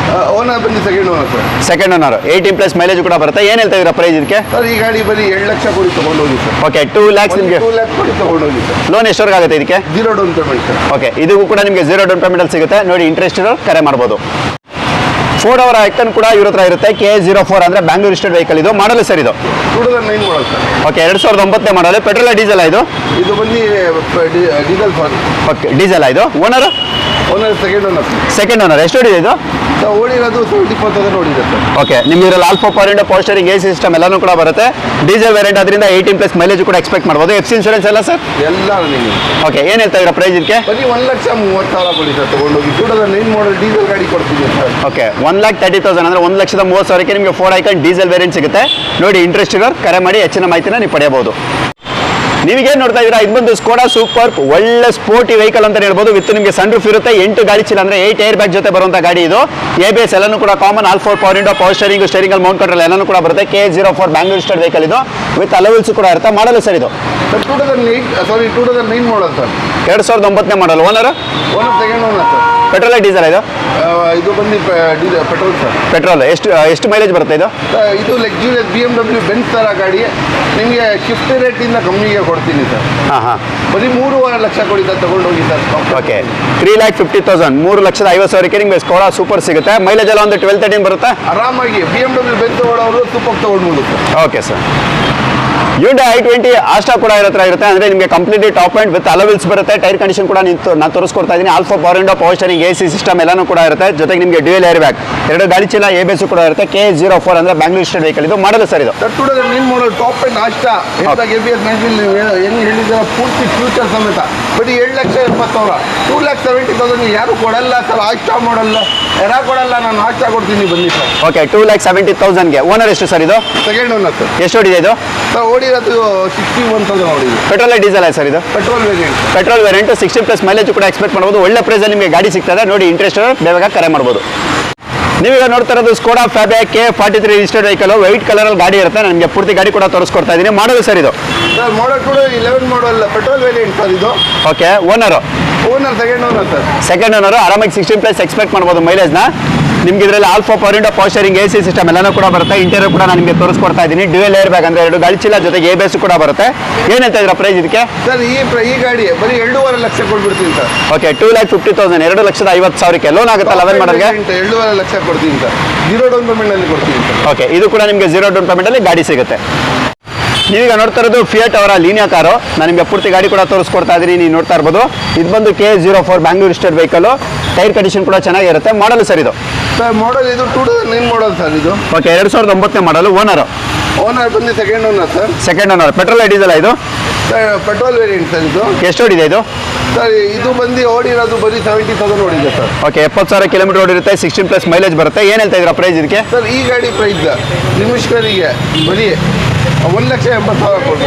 ಓನರ್ ಬಂದು second owner sir. Second owner, 18+ mileage ಕೂಡ ಬರುತ್ತೆ. ಏನು ಹೇಳ್ತಾ ಇದ್ದೀರಾ ಪ್ರೈಸ್ ಇದಕ್ಕೆ? ಸರ್ ಈ ಗಾಡಿ ಬರೀ 2 ಲಕ್ಷ ಕೊಡಿ ತಗೊಂಡೋಗಿ ಸರ್. ಓಕೆ, 2 lakhs ನಿಮಗೆ 2 ಲಕ್ಷ ಕೊಡಿ ತಗೊಂಡೋಗಿ ಸರ್. ಲೋನ್ ಎಷ್ಟವರೆಗೆ ಆಗುತ್ತೆ ಇದಕ್ಕೆ? 0 ಡೌನ್ ಪೇಮೆಂಟ್ ಸರ್. ಓಕೆ, ಇದಕ್ಕೂ ಕೂಡ ನಿಮಗೆ 0 ಡೌನ್ ಪೇಮೆಂಟ್ ಅಲ್ಲಿ ಸಿಗುತ್ತೆ. ನೋಡಿ, ಇಂಟ್ರೆಸ್ಟ್ ಇರೋರು ಕರೆ ಮಾಡ್ಬೋದು. 4 ಅವರ್ ಐಕನ್ ಕೂಡ ಇವ್ರ ಹತ್ರ ಇರುತ್ತೆ. KA04 ಅಂದರೆ ಬ್ಯಾಂಗ್ಳೂರ್ ರಿಜಿಸ್ಟರ್ಡ್ ವೆಹಿಕಲ್. ಇದು ಮಾಡಲ್ ಸರ್ ಇದು? 2009 ಮಾಡಲ್ ಸರ್. ಓಕೆ, 2009 ಮಾಡಲ್. ಪೆಟ್ರೋಲ್ ಡೀಸೆಲ್ ಇದು? ಇದು ಬಂದು ಡೀಸೆಲ್ ಸರ್. ಓಕೆ, ಡೀಸೆಲ್ ಇದು. Owner? Owner second owner. Second owner. ಎಷ್ಟು ಹೊಡಿದೆ ಇದು? ಸರ್ ಓಡಿರೋದು 74,000 ಓಡಿದೆ ಸರ್. ಓಕೆ, ನಿಮ್ಗೆ ಇದರಲ್ಲಿ all four power window, power steering, AC system ಎಲ್ಲನೂ ಕೂಡ ಬರುತ್ತೆ. ಡೀಸೆಲ್ ವೇರಿಯಂಟ್ ಅದರಿಂದ 18+ ಮೈಲೇಜ್ ಕೂಡ ಎಕ್ಸ್ಪೆಕ್ಟ್ ಮಾಡ್ಬೋದು. FC ಇನ್ಶೂರೆನ್ಸ್ ಎಲ್ಲ ಸರ್? ಎಲ್ಲ ನೀವು. ಓಕೆ, ಏನು ಹೇಳ್ತಾ ಇದ್ದೀರಾ ಪ್ರೈಸ್ ಇದಕ್ಕೆ? ಬರೀ 1,30,000 ಕೊಡಿ ಸರ್ ತಗೊಂಡೋಗಿ. 2009 ಮಾಡಲ್ ಡೀಸೆಲ್ ಗಾಡಿ ಕೊಡ್ತೀನಿ ಸರ್. ಓಕೆ, 1,30,000 ಅಂದರೆ 1,30,30,000ಕ್ಕೆ ನಿಮಗೆ 4 ಐಕನ್ ಡೀಸೆಲ್ ವೇರಿಯಂಟ್ ಸಿಗುತ್ತೆ. ನೋಡಿ, ಇಂಟ್ರೆಸ್ಟ್ ಇರೋರು ಕರೆ ಮಾಡಿ ಹೆಚ್ಚಿನ ಮಾಹಿತಿನ ನೀವು ಪಡೆಯಬಹುದು. ನೀವೀಗೇನು ನೋಡ್ತಾ ಇದ್ದೀರಾ, ಇದು ಬಂದು ಸ್ಕೋಡಾ ಸೂಪರ್, ಒಳ್ಳೆ ಸ್ಪೋರ್ಟಿ ವೆಹಿಕಲ್ ಅಂತ ಹೇಳ್ಬೋದು. ವಿತ್ ನಿಮಗೆ ಸನ್ ರೂಫ್ ಇರುತ್ತೆ, 8 ಗಾಡಿ ಚೀಲ ಅಂದರೆ 8 ಏರ್ ಬ್ಯಾಗ್ ಜೊತೆ ಬರುವಂಥ ಗಾಡಿ ಇದು. ABS ಎಲ್ಲನೂ ಕೂಡ common. All four power window, power steering, ಸ್ಟೇರಿಂಗಲ್ಲಿ ಮೌಂಟ್ ಕಂಟ್ರೋಲ್ ಎಲ್ಲನೂ ಕೂಡ ಬರುತ್ತೆ. KA04 ಬ್ಯಾಂಗ್ಳೂರ್ ರಿಜಿಸ್ಟರ್ಡ್ ವೆಹಿಕಲ್ ಇದು. ವಿತ್ ಅಲವೆಲ್ಸ್ ಕೂಡ ಇರುತ್ತೆ. ಮಾಡಲ್ ಸರ್ ಇದು? Sir 2009 model sir. 2009 model. Owner? Owner second owner sir. Petrol diesel ಇದು? ಇದು ಬಂದು ಪೆಟ್ರೋಲ್ ಸರ್. ಪೆಟ್ರೋಲ್. ಎಷ್ಟು ಮೈಲೇಜ್ ಬರುತ್ತೆ ಇದು? ಇದು ಲಕ್ಸುರಿಯಸ್ BMW ಬೆನ್ಸ್ ಥರ ಗಾಡಿ. ನಿಮಗೆ ಶಿಫ್ಟ್ ರೇಟಿಂದ ಕಮ್ಮಿಗೆ ಕೊಡ್ತೀನಿ ಸರ್. ಹಾಂ, ಬರೀ 3.5 ಲಕ್ಷ ಕೊಡಿ ಸರ್ ತಗೊಂಡೋಗಿ ಸರ್. ಓಕೆ, 3,50,000, 3,50,000ಕ್ಕೆ ನಿಮಗೆ ಸ್ಕೋಡಾ ಸೂಪರ್ ಸಿಗುತ್ತೆ. ಮೈಲೇಜ್ ಎಲ್ಲ ಒಂದು 12-13 ಬರುತ್ತೆ ಆರಾಮಾಗಿ. BMW ಬೆನ್ಸ್ ತಗೊಳ್ಳೋರು ಸೂಪರ್ ತಗೊಂಡ್ಬೋದು sir. Okay sir. Hyundai i20 Asta ಕೂಡ ಇರತ್ರ ಇರುತ್ತೆ. ಅಂದರೆ ನಿಮಗೆ completely top end with alloy wheels ಬರುತ್ತೆ. ಟೈರ್ ಕಂಡೀಷನ್ ಕೂಡ ನಾನು ತೋರಿಸ್ಕೊಡ್ತಾ ಇದ್ದೀನಿ. All four power window, power steering, AC system ಎಲ್ಲನೂ ಕೂಡ ಇರುತ್ತೆ. ಜೊತೆಗೆ ನಿಮಗೆ ಡ್ಯೂಯಲ್ ಏರ್ ಬ್ಯಾಗ್, 2 ಗಾಡಿ ಚೀಲ, ABS ಕೂಡ ಇರುತ್ತೆ. KA04 ಅಂದರೆ ಬ್ಯಾಂಗ್ಳೂರ್ ರಿಜಿಸ್ಟರ್ಡ್ ವೆಹಿಕಲ್. ಇದು ಮಾಡಲ್ ಸರ್ ಇದು? 2009 model top and Asta. ABS ಹೆಂಗೆ ಹೇಳಿದ್ರೆ ಪೂರ್ತಿ ಫ್ಯೂಚರ್ ಸಮೇತ. ಬರೀ 7,70,000, 2,70,000 ಯಾರು ಕೊಡಲ್ಲ ಸರ್. ಆಸ್ಟಾ ಮಾಡಲ್ಲ ಯಾರು ಕೊಡಲ್ಲ, ನಾನು ಆಸ್ಟಾ ಕೊಡ್ತೀನಿ ಬನ್ನಿ ಸರ್. ಓಕೆ, 2,70,000ಗೆ. ಓನರ್ ಎಷ್ಟು ಸರ್ ಇದು? Second owner sir. ಎಷ್ಟು ಹೊಡಿದೆ ಇದು? ಸರ್ ಓಡಿರೋದು 61,000 ಓಡಿದೆ. ಪೆಟ್ರೋಲ್ ಡೀಸೆಲ್ ಸರ್ ಇದು? Petrol variant. Petrol variant 60+ mileage ಕೂಡ ಎಕ್ಸ್ಪೆಕ್ಟ್ ಮಾಡ್ಬೋದು. ಒಳ್ಳೆ ಪ್ರೈಸಲ್ಲಿ ನಿಮಗೆ ಗಾಡಿ ಸಿಗ್ತದೆ. ನೋಡಿ, ಇಂಟ್ರೆಸ್ಟ್ ಬೇಗ ಕರೆ ಮಾಡ್ಬೋದು. ನೀವೀಗ ನೋಡ್ತಾ ಇರೋದು Skoda Fabia KA43 registered vehicle. White ಕಲರಲ್ಲಿ ಗಾಡಿ ಇರುತ್ತೆ. ನನಗೆ ಪೂರ್ತಿ ಗಾಡಿ ಕೂಡ ತೋರಿಸ್ಕೊಡ್ತಾ ಇದ್ದೀನಿ. ಮಾಡಲ್ ಸರ್ ಇದು? Sir model 2011 model petrol variant sir ಇದು. Okay, owner? Owner second owner sir. Second owner. ಆರಾಮಾಗಿ 16+ ಎಕ್ಸ್ಪೆಕ್ಟ್ ಮಾಡ್ಬೋದು ಮೈಲೇಜ್ನ. ನಿಮ್ಗೆ ಇದರಲ್ಲಿ all four power window, power steering, AC system ಎಲ್ಲನೂ ಕೂಡ ಬರುತ್ತೆ. ಇಂಟೀರಿಯರ್ ಕೂಡ ನಾನು ನಿಮಗೆ ತೋರಿಸ್ಕೊಡ್ತಾ ಇದ್ದೀನಿ. ಡ್ಯೂಯಲ್ ಏರ್ ಬ್ಯಾಗ್ ಅಂದರೆ 2 ಗಾಡಿ ಚೀಲ, ಜೊತೆಗೆ ABS ಕೂಡ ಬರುತ್ತೆ. ಏನು ಹೇಳ್ತಾ ಇದ್ದೀರಾ ಪ್ರೈಸ್ ಇದಕ್ಕೆ? ಸರ್ ಈ ಗಾಡಿ ಬರೀ 2.5 ಲಕ್ಷ ಕೊಟ್ಬಿಡ್ತೀನಿ ಸರ್. ಓಕೆ, 2,50,000, 2,50,000ಕ್ಕೆ ಲೋನ್ ಆಗುತ್ತಲ್ಲ 11 ಮಾಡಲ್ಗೆ? 2.5 ಲಕ್ಷ ಕೊಡ್ತೀನಿ ಸರ್. 0 ಡೌನ್ ಪೇಮೆಂಟಲ್ಲಿ ಕೊಡ್ತೀನಿ ಸರ್. ಓಕೆ, ಇದು ಕೂಡ ನಿಮಗೆ 0 ಡೌನ್ ಪೇಮೆಂಟಲ್ಲಿ ಗಾಡಿ ಸಿಗುತ್ತೆ. ನೀವೀಗ ನೋಡ್ತಾ ಇರೋದು ಫಿಯಟ್ ಅವರ ಲೀನಿಯಾ ಕಾರು. ನಾನು ನಿಮಗೆ ಪೂರ್ತಿ ಗಾಡಿ ಕೂಡ ತೋರಿಸ್ಕೊಡ್ತಾ ಇದ್ದೀನಿ. ನೀವು ನೋಡ್ತಾ ಇರ್ಬೋದು. ಇದು ಬಂದು KA04 Bangalore registered vehicle. Tyre condition ಕೂಡ ಚೆನ್ನಾಗಿರುತ್ತೆ. ಮಾಡಲ್ ಸರ್ ಇದು? ಸರ್ ಮಾಡಲ್ ಇದು 2009 ಮಾಡಲ್ ಸರ್ ಇದು. ಓಕೆ, 2009 ಮಾಡಲ್. ಓನರು? ಓನರ್ ಬಂದು second owner sir. Second owner. Petrol diesel ಇದು? ಸರ್ ಪೆಟ್ರೋಲ್ ವೇರಿಯಂಟ್ ಸರ್ ಇದು. ಎಷ್ಟು ಓಡಿದೆ ಇದು? ಸರ್ ಇದು ಬಂದು ಓಡಿರೋದು ಬರೀ 70,000 ಓಡಿದೆ ಸರ್. ಓಕೆ, 70,000 ಕಿಲೋಮೀಟರ್ ಓಡಿರುತ್ತೆ. 16+ ಮೈಲೇಜ್ ಬರುತ್ತೆ. ಏನು ಹೇಳ್ತಾ ಇದ್ದೀರಾ ಪ್ರೈಸ್ ಇದಕ್ಕೆ? ಸರ್ ಈ ಗಾಡಿ ಪ್ರೈಸ್ ನಿಮಿಷ್ಕರಿಗೆ ಬರೀ 1,80,000 ಕೊಡಿ.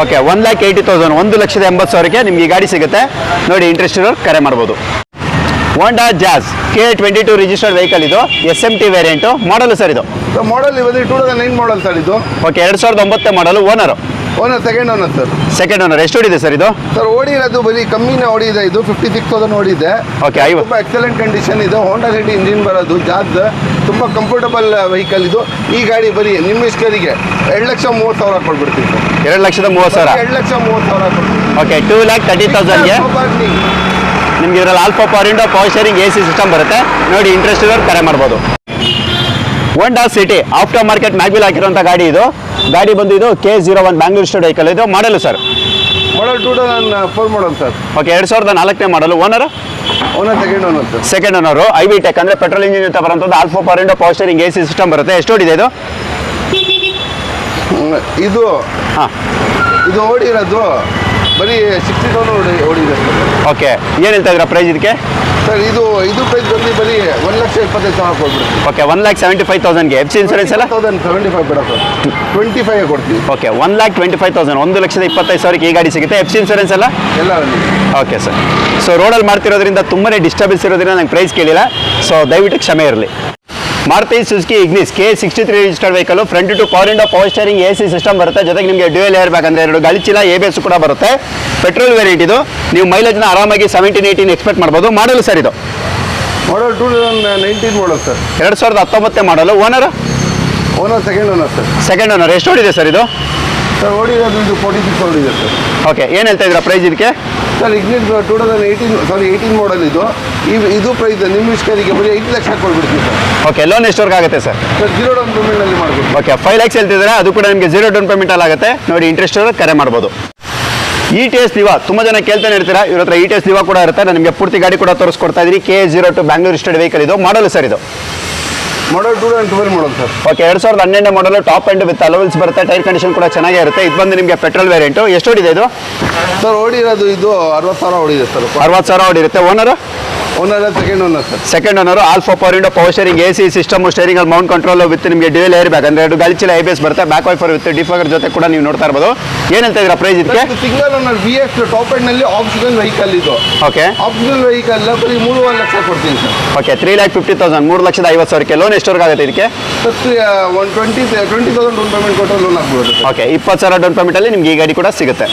ಓಕೆ, 1,80,000, 1,80,000ಕ್ಕೆ ನಿಮ್ಗೆ ಈ ಗಾಡಿ ಸಿಗುತ್ತೆ. ನೋಡಿ, ಇಂಟ್ರೆಸ್ಟ್ ಇರೋರು ಕರೆ ಮಾಡ್ಬೋದು. ಹೋಂಡಾ ಜಾಸ್ KA22 ರಿಜಿಸ್ಟರ್ಡ್ ವೆಹಿಕಲ್. ಇದು SMT ವೇರಿಯಂಟು. ಮಾಡಲ್ ಸರ್ ಇದು? ಸರ್ ಮಾಡಲ್ ಇದು 2009 ಮಾಡಲ್ ಸರ್ ಇದು. ಓಕೆ, 2009 ಮಾಡಲು. Owner? Owner second owner sir. Second owner. ಎಷ್ಟು ಓಡಿದೆ ಸರ್ ಇದು? ಸರ್ ಓಡಿರೋದು ಬರೀ ಕಮ್ಮಿನೇ ಓಡಿದೆ. ಇದು 56,000 ಓಡಿದೆ. ಓಕೆ, ತುಂಬ ಎಕ್ಸಲೆಂಟ್ ಕಂಡೀಷನ್ ಇದು. ಹೋಂಡಾ ಸಿಟಿ ಇಂಜಿನ್ ಬರೋದು. ಜಾಸ್ ತುಂಬ ಕಂಫರ್ಟಬಲ್ ವೆಹಿಕಲ್ ಇದು. ಈ ಗಾಡಿ ಬರೀ ನಿಮ್ಮ ಇಷ್ಟರಿಗೆ 2,30,000 ಕೊಟ್ಬಿಡ್ತೀವಿ ಸರ್. 2,30,000. 2,30,000 ಕೊಡ್ತೀವಿ. ಓಕೆ, 2,30,000ಗೆ ನಿಮ್ಗೆ ಇದರಲ್ಲಿ all four power window, power steering, AC system ಬರುತ್ತೆ. ನೋಡಿ, ಇಂಟ್ರೆಸ್ಟ್ ಇರೋರು ಕರೆ ಮಾಡ್ಬೋದು. Honda City after market mag wheel ಹಾಕಿರುವಂಥ ಗಾಡಿ ಇದು. ಗಾಡಿ ಬಂದು ಇದು KA01 ಬ್ಯಾಂಗ್ಳೂರ್ ರಿಜಿಸ್ಟರ್ಡ್ ವೆಹಿಕಲ್. ಇದು ಮಾಡಲು ಸರ್? ಮಾಡಲ್ 2004 ಮಾಡಲ್ ಸರ್. ಓಕೆ, 2004 ಮಾಡಲು. Owner? Owner second owner sir. Second owner. IB tech ಅಂದರೆ ಪೆಟ್ರೋಲ್ ಇಂಜಿನ್ ಜೊತೆ ಬರುವಂಥದ್ದು. Alpha power window, power steering, AC system ಬರುತ್ತೆ. ಎಷ್ಟು ಓಡಿದೆ ಇದು? ಇದು ಹಾಂ, ಇದು ಓಡಿರೋದು ಬರೀ 60,000 ಓಡಿದೆ ಸರ್. ಓಕೆ, ಏನು ಹೇಳ್ತಾ ಇದ್ದೀರಾ ಪ್ರೈಸ್ ಇದಕ್ಕೆ? ಸರ್ ಇದು ಪ್ರೈಸ್ ಬಂದು ಬರೀ 1,25,000 ಕೊಡ್ಬಿಡ್ತೀವಿ. ಓಕೆ, 1,75,000ಗೆ ಎಫ್ ಸಿ ಇನ್ಸೂರೆನ್ಸ್ ಎಲ್ಲ 75 ಬೇಡ ಸರ್, 25 ಕೊಡ್ತೀವಿ. ಓಕೆ, 1,25,000 1,25,000ಕ್ಕೆ ಈ ಗಾಡಿ ಸಿಗುತ್ತೆ. ಎಫ್ ಸಿ ಇನ್ಸೂರೆನ್ಸ್ ಎಲ್ಲ ಓಕೆ ಸರ್. ಸೊ ರೋಡಲ್ಲಿ ಮಾಡ್ತಿರೋದ್ರಿಂದ ತುಂಬಾ ಡಿಸ್ಟರ್ಬೆನ್ಸ್ ಇರೋದ್ರಿಂದ ನಂಗೆ ಪ್ರೈಸ್ ಕೇಳಿಲ್ಲ, ಸೊ ದಯವಿಟ್ಟು ಕ್ಷಮೆ ಇರಲಿ. Maruti Suzuki Ignis K63 registered vehicle, front two power window, power steering, AC system ಬರುತ್ತೆ. ಜೊತೆಗೆ ನಿಮಗೆ ಡ್ಯೂಯಲ್ ಏರ್ ಬ್ಯಾಗ್ ಅಂದರೆ 2 ಗಾಳಿ ಚೀಲ, ABS ಕೂಡ ಬರುತ್ತೆ. ಪೆಟ್ರೋಲ್ ವೇರಿಯಂಟ್ ಇದು. ನೀವು ಮೈಲೇಜ್ನ ಆರಾಮಾಗಿ 17-18 ಎಕ್ಸ್ಪೆಕ್ಟ್ ಮಾಡ್ಬೋದು. ಮಾಡಲು ಸರ್ ಇದು ಮಾಡಲ್ 2019 ಮಾಡಲ್ ಸರ್, 2019 ಮಾಡಲು. Owner second owner sir. Second owner. ಎಷ್ಟು ಓಡಿದೆ ಸರ್ ಇದು? ಸರ್ ಓಡಿರೋದು ಇದು 46 ಓಡಿದೆ ಸರ್. ಓಕೆ, ಏನು ಹೇಳ್ತಾ ಇದ್ದೀರಾ ಪ್ರೈಸ್ ಇದಕ್ಕೆ? ಸರ್ ಇಗ್ನಿಸ್ 18 ಮಾಡಲ್ ಇದು ಪ್ರೈಸ್ ನಿಮ್ಮ ಇಷ್ಟರಿಗೆ ಬರೀ 5 ಲಕ್ಷ ಕೊಡ್ಬಿಡ್ತೀವಿ ಸರ್. ಓಕೆ, ಲೋನ್ ಎಷ್ಟವರೆಗೆ ಆಗುತ್ತೆ ಸರ್? ಸರ್ 0 ಡೌನ್ ಪೇಮೆಂಟಲ್ಲಿ ಮಾಡ್ಬೋದು. ಓಕೆ, 5 lakhs ಹೇಳ್ತಿದ್ದಾರೆ, ಅದು ಕೂಡ ನಿಮಗೆ 0 ಡೌನ್ ಪೇಮೆಂಟಲ್ಲಿ ಆಗುತ್ತೆ. ನೋಡಿ, ಇಂಟ್ರೆಸ್ಟ್ ಕರೆ ಮಾಡ್ಬೋದು. ETS ಲಿವಾ ತುಂಬ ಜನ ಕೇಳ್ತಾನೆ ಇರ್ತೀರಾ, ಇವ್ರ ಹತ್ರ ETS ಲಿವಾ ಕೂಡ ಇರುತ್ತೆ. ನಾನು ನಿಮಗೆ ಪೂರ್ತಿ ಗಾಡಿ ಕೂಡ ತೋರಿಸ್ಕೊಡ್ತಾ ಇದ್ದೀನಿ. K02 ಬ್ಯಾಂಗ್ಳೂರ್ ರಿಜಿಸ್ಟರ್ಡ್ ವೆಹಿಕಲ್ ಇದು. ಮಾಡಲು ಸರ್ ಇದು ಮಾಡಲ್ 2012 ಮಾಡಲ್ ಸರ್. ಓಕೆ, 2012 ಮಾಡಲು, ಟಾಪ್ ಎಂಡ್ ವಿತ್ ಅಲೋವೆನ್ಸ್ ಬರುತ್ತೆ. ಟೈರ್ ಕಂಡೀಷನ್ ಕೂಡ ಚೆನ್ನಾಗೇ ಇರುತ್ತೆ. ಇದು ಬಂದು ನಿಮಗೆ ಪೆಟ್ರೋಲ್ ವೇರಿಯಂಟು. ಎಷ್ಟು ಓಡಿದೆ ಇದು? ಸರ್ ಓಡಿರೋದು ಇದು 60,000 ಓಡಿದೆ ಸರ್. 60,000 ಓಡಿರುತ್ತೆ. Owner second owner sir. Second owner. All four power window, power steering, AC system, steering ಅಲ್ಲಿ ಮೌಂಟ್ ಕಂಟ್ರೋಲ್ ವಿತ್ ನಿಮಗೆ ಡ್ಯೂಯಲ್ ಏರ್ ಬ್ಯಾಗ್ ಅಂದರೆ 2 ಗಾಳಿ ಚೀಲ, ABS ಬರುತ್ತೆ. ಬ್ಯಾಕ್ ವೈಫರ್ ವಿತ್ ಡಿಫಾಗರ್ ಜೊತೆ ಕೂಡ ನೀವು ನೋಡ್ತಾ ಇರ್ಬೋದು. ಏನು ಹೇಳ್ತಾ ಇದ್ದೀರಾ ಪ್ರೈಸ್ ಇದಕ್ಕೆ? Single owner VX top end ನಲ್ಲಿ ಆಪ್ಷನಲ್ ವೆಹಿಕಲ್ ಇದು. ಓಕೆ, ಆಪ್ಷನಲ್ ವೆಹಿಕಲ್ ಬರೀ 3 ಲಕ್ಷ ಕೊಡ್ತೀನಿ ಸರ್. ಓಕೆ, 3,50,000 3,50,000ಕ್ಕೆ. ಲೋನ್ ಎಷ್ಟವರೆಗೆ ಆಗುತ್ತೆ ಇದಕ್ಕೆ? 20,000 ಡೌನ್ ಪೇಮೆಂಟ್ ಕೊಟ್ಟರೆ ಲೋನ್ ಆಗ್ಬೋದು. ಓಕೆ, 20,000 ಡೌನ್ ಪೇಮೆಂಟಲ್ಲಿ ನಿಮಗೆ ಈ ಗಾಡಿ ಕೂಡ ಸಿಗುತ್ತೆ.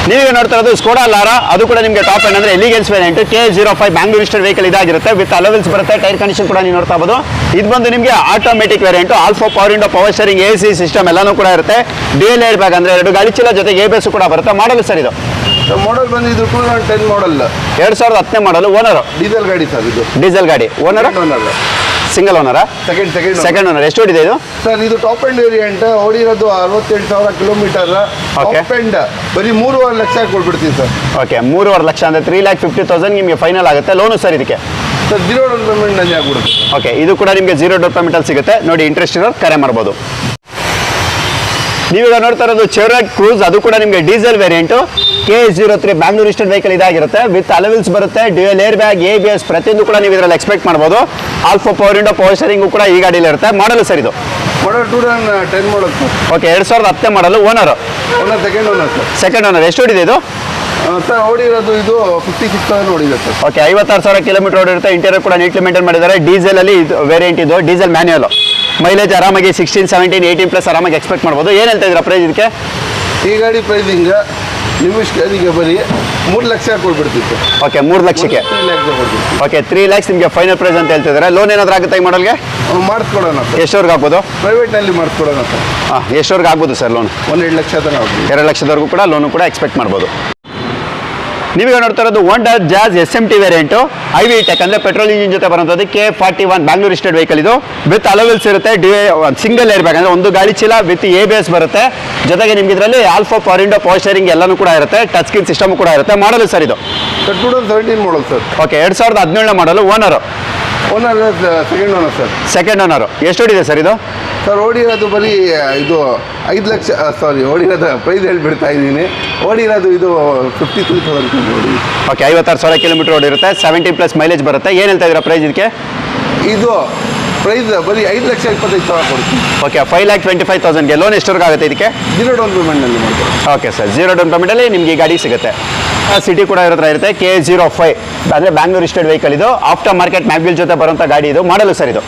ನೀವೀಗ ನೋಡ್ತಾ ಇರೋದು ಸ್ಕೋಡಾ ಲಾರಾ, ಅದು ಕೂಡ ನಿಮಗೆ ಟಾಪ್ ಎಂಡ್ ಅಂದರೆ elegance variant K05 Bangalore registered vehicle ಇದಾಗಿರುತ್ತೆ. ವಿತ್ ಅಲೋವೆನ್ಸ್ ಬರುತ್ತೆ. ಟೈರ್ ಕಂಡೀಷನ್ ಕೂಡ ನೀವು ನೋಡ್ತಾ ಇರ್ಬೋದು. ಇದು ಬಂದು ನಿಮಗೆ automatic variant. All four power window, power steering, AC system ಎಲ್ಲನೂ ಕೂಡ ಇರುತ್ತೆ. ಡ್ಯೂಯಲ್ ಏರ್ ಬ್ಯಾಗ್ ಅಂದರೆ 2 ಗಾಳಿ ಚೀಲ ಜೊತೆಗೆ ABS ಕೂಡ ಬರುತ್ತೆ. ಮಾಡಲು ಸರ್ ಇದು ಮಾಡಲ್ ಬಂದಿದ್ದು 2010 ಮಾಡಲ್, 2010 ಮಾಡಲು. ಓನರು ಡೀಸೆಲ್ ಗಾಡಿ ಸರ್ ಇದು. ಡೀಸೆಲ್ ಗಾಡಿ. ಓನರ್ ಸಿಂಗಲ್ ಓನರಾ? Second owner. ಎಷ್ಟು ಓಡಿದೆ ಇದು? ಸರ್ ಇದು ಟಾಪ್ ಎಂಡ್ ವೇರಿಯಂಟ್. ಓಡಿರೋದು 68,000 ಕಿಲೋಮೀಟರ್. ಟಾಪ್ ಎಂಡ್ ಬರೀ 3.5 ಲಕ್ಷ ಕೊಟ್ಬಿಡ್ತೀನಿ ಸರ್. ಓಕೆ, 3.5 ಲಕ್ಷ ಅಂದರೆ 3,50,000 ನಿಮಗೆ ಫೈನಲ್ ಆಗುತ್ತೆ. ಲೋನು ಸರ್ ಇದಕ್ಕೆ? ಸರ್ 0 ಡೌನ್ ಪೇಮೆಂಟ್ ನಲ್ಲಿ ಆಗ್ಬಿಡುತ್ತೆ. ಓಕೆ, ಇದು ಕೂಡ ನಿಮಗೆ 0 ಡೌನ್ ಪೇಮೆಂಟಲ್ಲಿ ಸಿಗುತ್ತೆ. ನೋಡಿ, ಇಂಟ್ರೆಸ್ಟ್ ಇರೋರು ಕರೆ ಮಾಡ್ಬೋದು. ನೀವೀಗ ನೋಡ್ತಾ ಇರೋದು ಚೆವ್ರಾಲೆಟ್ ಕ್ರೂಸ್, ಅದು ಕೂಡ ನಿಮಗೆ diesel variant. K03 Bangalore registered vehicle ಇದಾಗಿರುತ್ತೆ. ವಿತ್ ಅಲೋವೆನ್ಸ್ ಬರುತ್ತೆ. ಡ್ಯೂಯಲ್ ಏರ್ ಬ್ಯಾಗ್, ABS ಪ್ರತಿಯೊಂದು ಕೂಡ ನೀವು ಇದರಲ್ಲಿ ಎಕ್ಸ್ಪೆಕ್ಟ್ ಮಾಡ್ಬೋದು. Alpha power window, power steering ಕೂಡ ಈ ಗಾಡಿಯಲ್ಲಿ ಇರುತ್ತೆ. ಮಾಡಲು ಸರ್ ಇದು? Model 2010 model sir. Okay, 2010 model. Owner second owner sir. Second owner. ಎಷ್ಟು ಓಡಿದೆ ಇದು? ಸರ್ ಓಡಿರೋದು ಇದು 56,000 ಓಡಿದೆ ಸರ್. ಓಕೆ, 56,000 ಕಿಲೋಮೀಟರ್ ಓಡಿರುತ್ತೆ. ಇಂಟೀರಿಯರ್ ಕೂಡ ನೀಟ್ಲಿ ಮೇಂಟೈನ್ ಮಾಡಿದ್ದಾರೆ. ಡೀಸೆಲ್ ಅಲ್ಲಿ ಇದು ವೇರಿಯಂಟ್, ಇದು ಡೀಸೆಲ್ ಮ್ಯಾನ್ಯುಯಲ್. ಮೈಲೇಜ್ ಆರಾಮಾಗಿ 16, 17, 18+ ಆರಾಮಾಗಿ ಎಕ್ಸ್ಪೆಕ್ಟ್ ಮಾಡ್ಬೋದು. ಏನು ಹೇಳ್ತಾ ಇದ್ದೀರಾ ಪ್ರೈಸ್ ಇದಕ್ಕೆ? ಈ ಗಾಡಿ ಪ್ರೈಸಿಂಗ್ ನಿಮಿಷಕ್ಕೆ ಬರೀ 3 ಲಕ್ಷ ಕೊಡ್ಬಿಡ್ತಿತ್ತು. ಓಕೆ, 3 ಲಕ್ಷಕ್ಕೆ. 3 ಲಕ್ಷ ಕೊಡ್ತೀವಿ. ಓಕೆ, 3 lakhs ನಿಮಗೆ ಫೈನಲ್ ಪ್ರೈಸ್ ಅಂತ ಹೇಳ್ತಿದ್ದಾರೆ. ಲೋನ್ ಏನಾದರೂ ಆಗುತ್ತೆ ಈ ಮಾಡಲ್ಗೆ? ಮಾಡಿಸ್ಕೊಡೋಣ ಸರ್. ಎಷ್ಟವರೆಗೆ ಆಗ್ಬೋದು? ಪ್ರೈವೇಟ್ನಲ್ಲಿ ಮಾಡಿಸ್ಕೊಡೋಣ ಸರ್. ಎಷ್ಟವರೆಗೆ ಆಗ್ಬೋದು ಸರ್ ಲೋನ್? 1.5 ಲಕ್ಷ ತನಕ ಆಗ್ಬೋದು. 2 ಲಕ್ಷದವರೆಗೂ ಕೂಡ ಲೋನು ಕೂಡ ಎಕ್ಸ್ಪೆಕ್ಟ್ ಮಾಡ್ಬೋದು. ನೀವೀಗ ನೋಡ್ತಾ ಇರೋದು Honda Jazz SMT variant. IV tech ಅಂದರೆ ಪೆಟ್ರೋಲ್ ಇಂಜಿನ್ ಜೊತೆ ಬರುವಂಥದ್ದು. K41 ಬ್ಯಾಂಗ್ಳೂರ್ ರಿಜಿಸ್ಟರ್ಡ್ ವೆಹಿಕಲ್ ಇದು. ವಿತ್ ಅಲೋವೆನ್ಸ್ ಇರುತ್ತೆ. ಸಿಂಗಲ್ ಏರ್ ಬ್ಯಾಗ್ ಅಂದರೆ 1 ಗಾಳಿ ಚೀಲ ವಿತ್ ABS ಬರುತ್ತೆ. ಜೊತೆಗೆ ನಿಮ್ಗೆ ಇದರಲ್ಲಿ all four power window, power steering ಎಲ್ಲನೂ ಕೂಡ ಇರುತ್ತೆ. ಟಚ್ ಸ್ಕ್ರೀನ್ ಸಿಸ್ಟಮ್ ಕೂಡ ಇರುತ್ತೆ. ಮಾಡಲು ಸರ್ ಇದು? 2017 ಮಾಡಲ್ ಸರ್. ಓಕೆ, 2017 ಮಾಡಲು. Owner second owner sir. Second owner. ಎಷ್ಟು ಓಡಿದೆ ಸರ್ ಇದು? ಸರ್ ಓಡಿರೋದು ಬರೀ ಇದು 5 ಲಕ್ಷ. ಸಾರಿ, ಓಡಿರೋದು ಪ್ರೈಸ್ ಹೇಳ್ಬಿಡ್ತಾ ಇದ್ದೀನಿ. ಓಡಿರೋದು ಇದು 53,000 ಓಡಿದೆ. Okay, 56,000 kilometre ಓಡಿರುತ್ತೆ. 17+ ಮೈಲೇಜ್ ಬರುತ್ತೆ. ಏನು ಹೇಳ್ತಾ ಇದ್ದೀರಾ ಪ್ರೈಸ್ ಇದಕ್ಕೆ? ಇದು ಪ್ರೈಸ್ ಬರೀ 5,25,000 ಕೊಡ್ತೀವಿ. ಓಕೆ, 5,25,000ಗೆ. ಲೋನ್ ಎಷ್ಟವರೆಗೆ ಆಗುತ್ತೆ ಇದಕ್ಕೆ? 0 ಡೌನ್ ಪೇಮೆಂಟ್ನಲ್ಲಿ ಮಾಡ್ತೀವಿ. ಓಕೆ ಸರ್, 0 ಡೌನ್ ಪೇಮೆಂಟಲ್ಲಿ ನಿಮಗೆ ಈ ಗಾಡಿ ಸಿಗುತ್ತೆ. ಸಿಟಿ ಕೂಡ ಇರುತ್ತೆ. K05 ಅಂದರೆ ಬ್ಯಾಂಗ್ಳೂರ್ ರಿಜಿಸ್ಟರ್ಡ್ ವೆಹಿಕಲ್ ಇದು. ಆಫ್ಟರ್ ಮಾರ್ಕೆಟ್ ಮ್ಯಾಗ್ವಿಲ್ ಜೊತೆ ಬರುವಂಥ ಗಾಡಿ ಇದು. ಮಾಡಲು ಸರ್ ಇದು?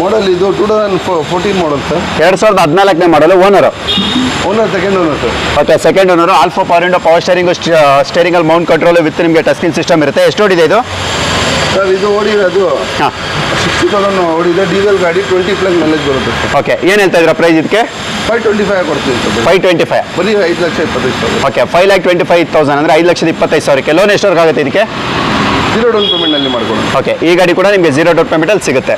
ಮಾಡಲ್ ಇದು 2014 ಮಾಡಲ್ sir. 2014 model. Owner second owner sir. Okay, second owner. All four power window, power steering, ಸ್ಟೇರಿಂಗಲ್ಲಿ ಮೌಂಟ್ ಕಂಟ್ರೋಲ್ ವಿತ್ ನಿಮಗೆ ಟಚ್ ಸ್ಕ್ರೀನ್ ಸಿಸ್ಟಮ್ ಇರುತ್ತೆ. ಎಷ್ಟು ಓಡಿದೆ ಇದು? ಸರ್ ಇದು ಓಡಿರೋದು 60,000 ಓಡಿದೆ. ಡೀಸೆಲ್ ಗಾಡಿ 20+ ಮೈಲೇಜ್ ಬರುತ್ತೆ ಸರ್. ಓಕೆ, ಏನು ಹೇಳ್ತಾ ಇದ್ದೀರಾ ಪ್ರೈಸ್ ಇದಕ್ಕೆ? 525 ಕೊಡ್ತೀವಿ ಸರ್. 525. ಬರೀ 5,25,000. ಓಕೆ, 5,25,000 ಅಂದರೆ 5,25,000ಕ್ಕೆ. ಲೋನ್ ಎಷ್ಟವರೆಗೆ ಆಗುತ್ತೆ ಇದಕ್ಕೆ? 0 ಡೌನ್ ಪೇಮೆಂಟ್ನಲ್ಲಿ ಮಾಡ್ಕೊಳ್ಳೋಣ. ಓಕೆ, ಈ ಗಾಡಿ ಕೂಡ ನಿಮಗೆ 0 ಡೌನ್ ಪೇಮೆಂಟಲ್ಲಿ ಸಿಗುತ್ತೆ.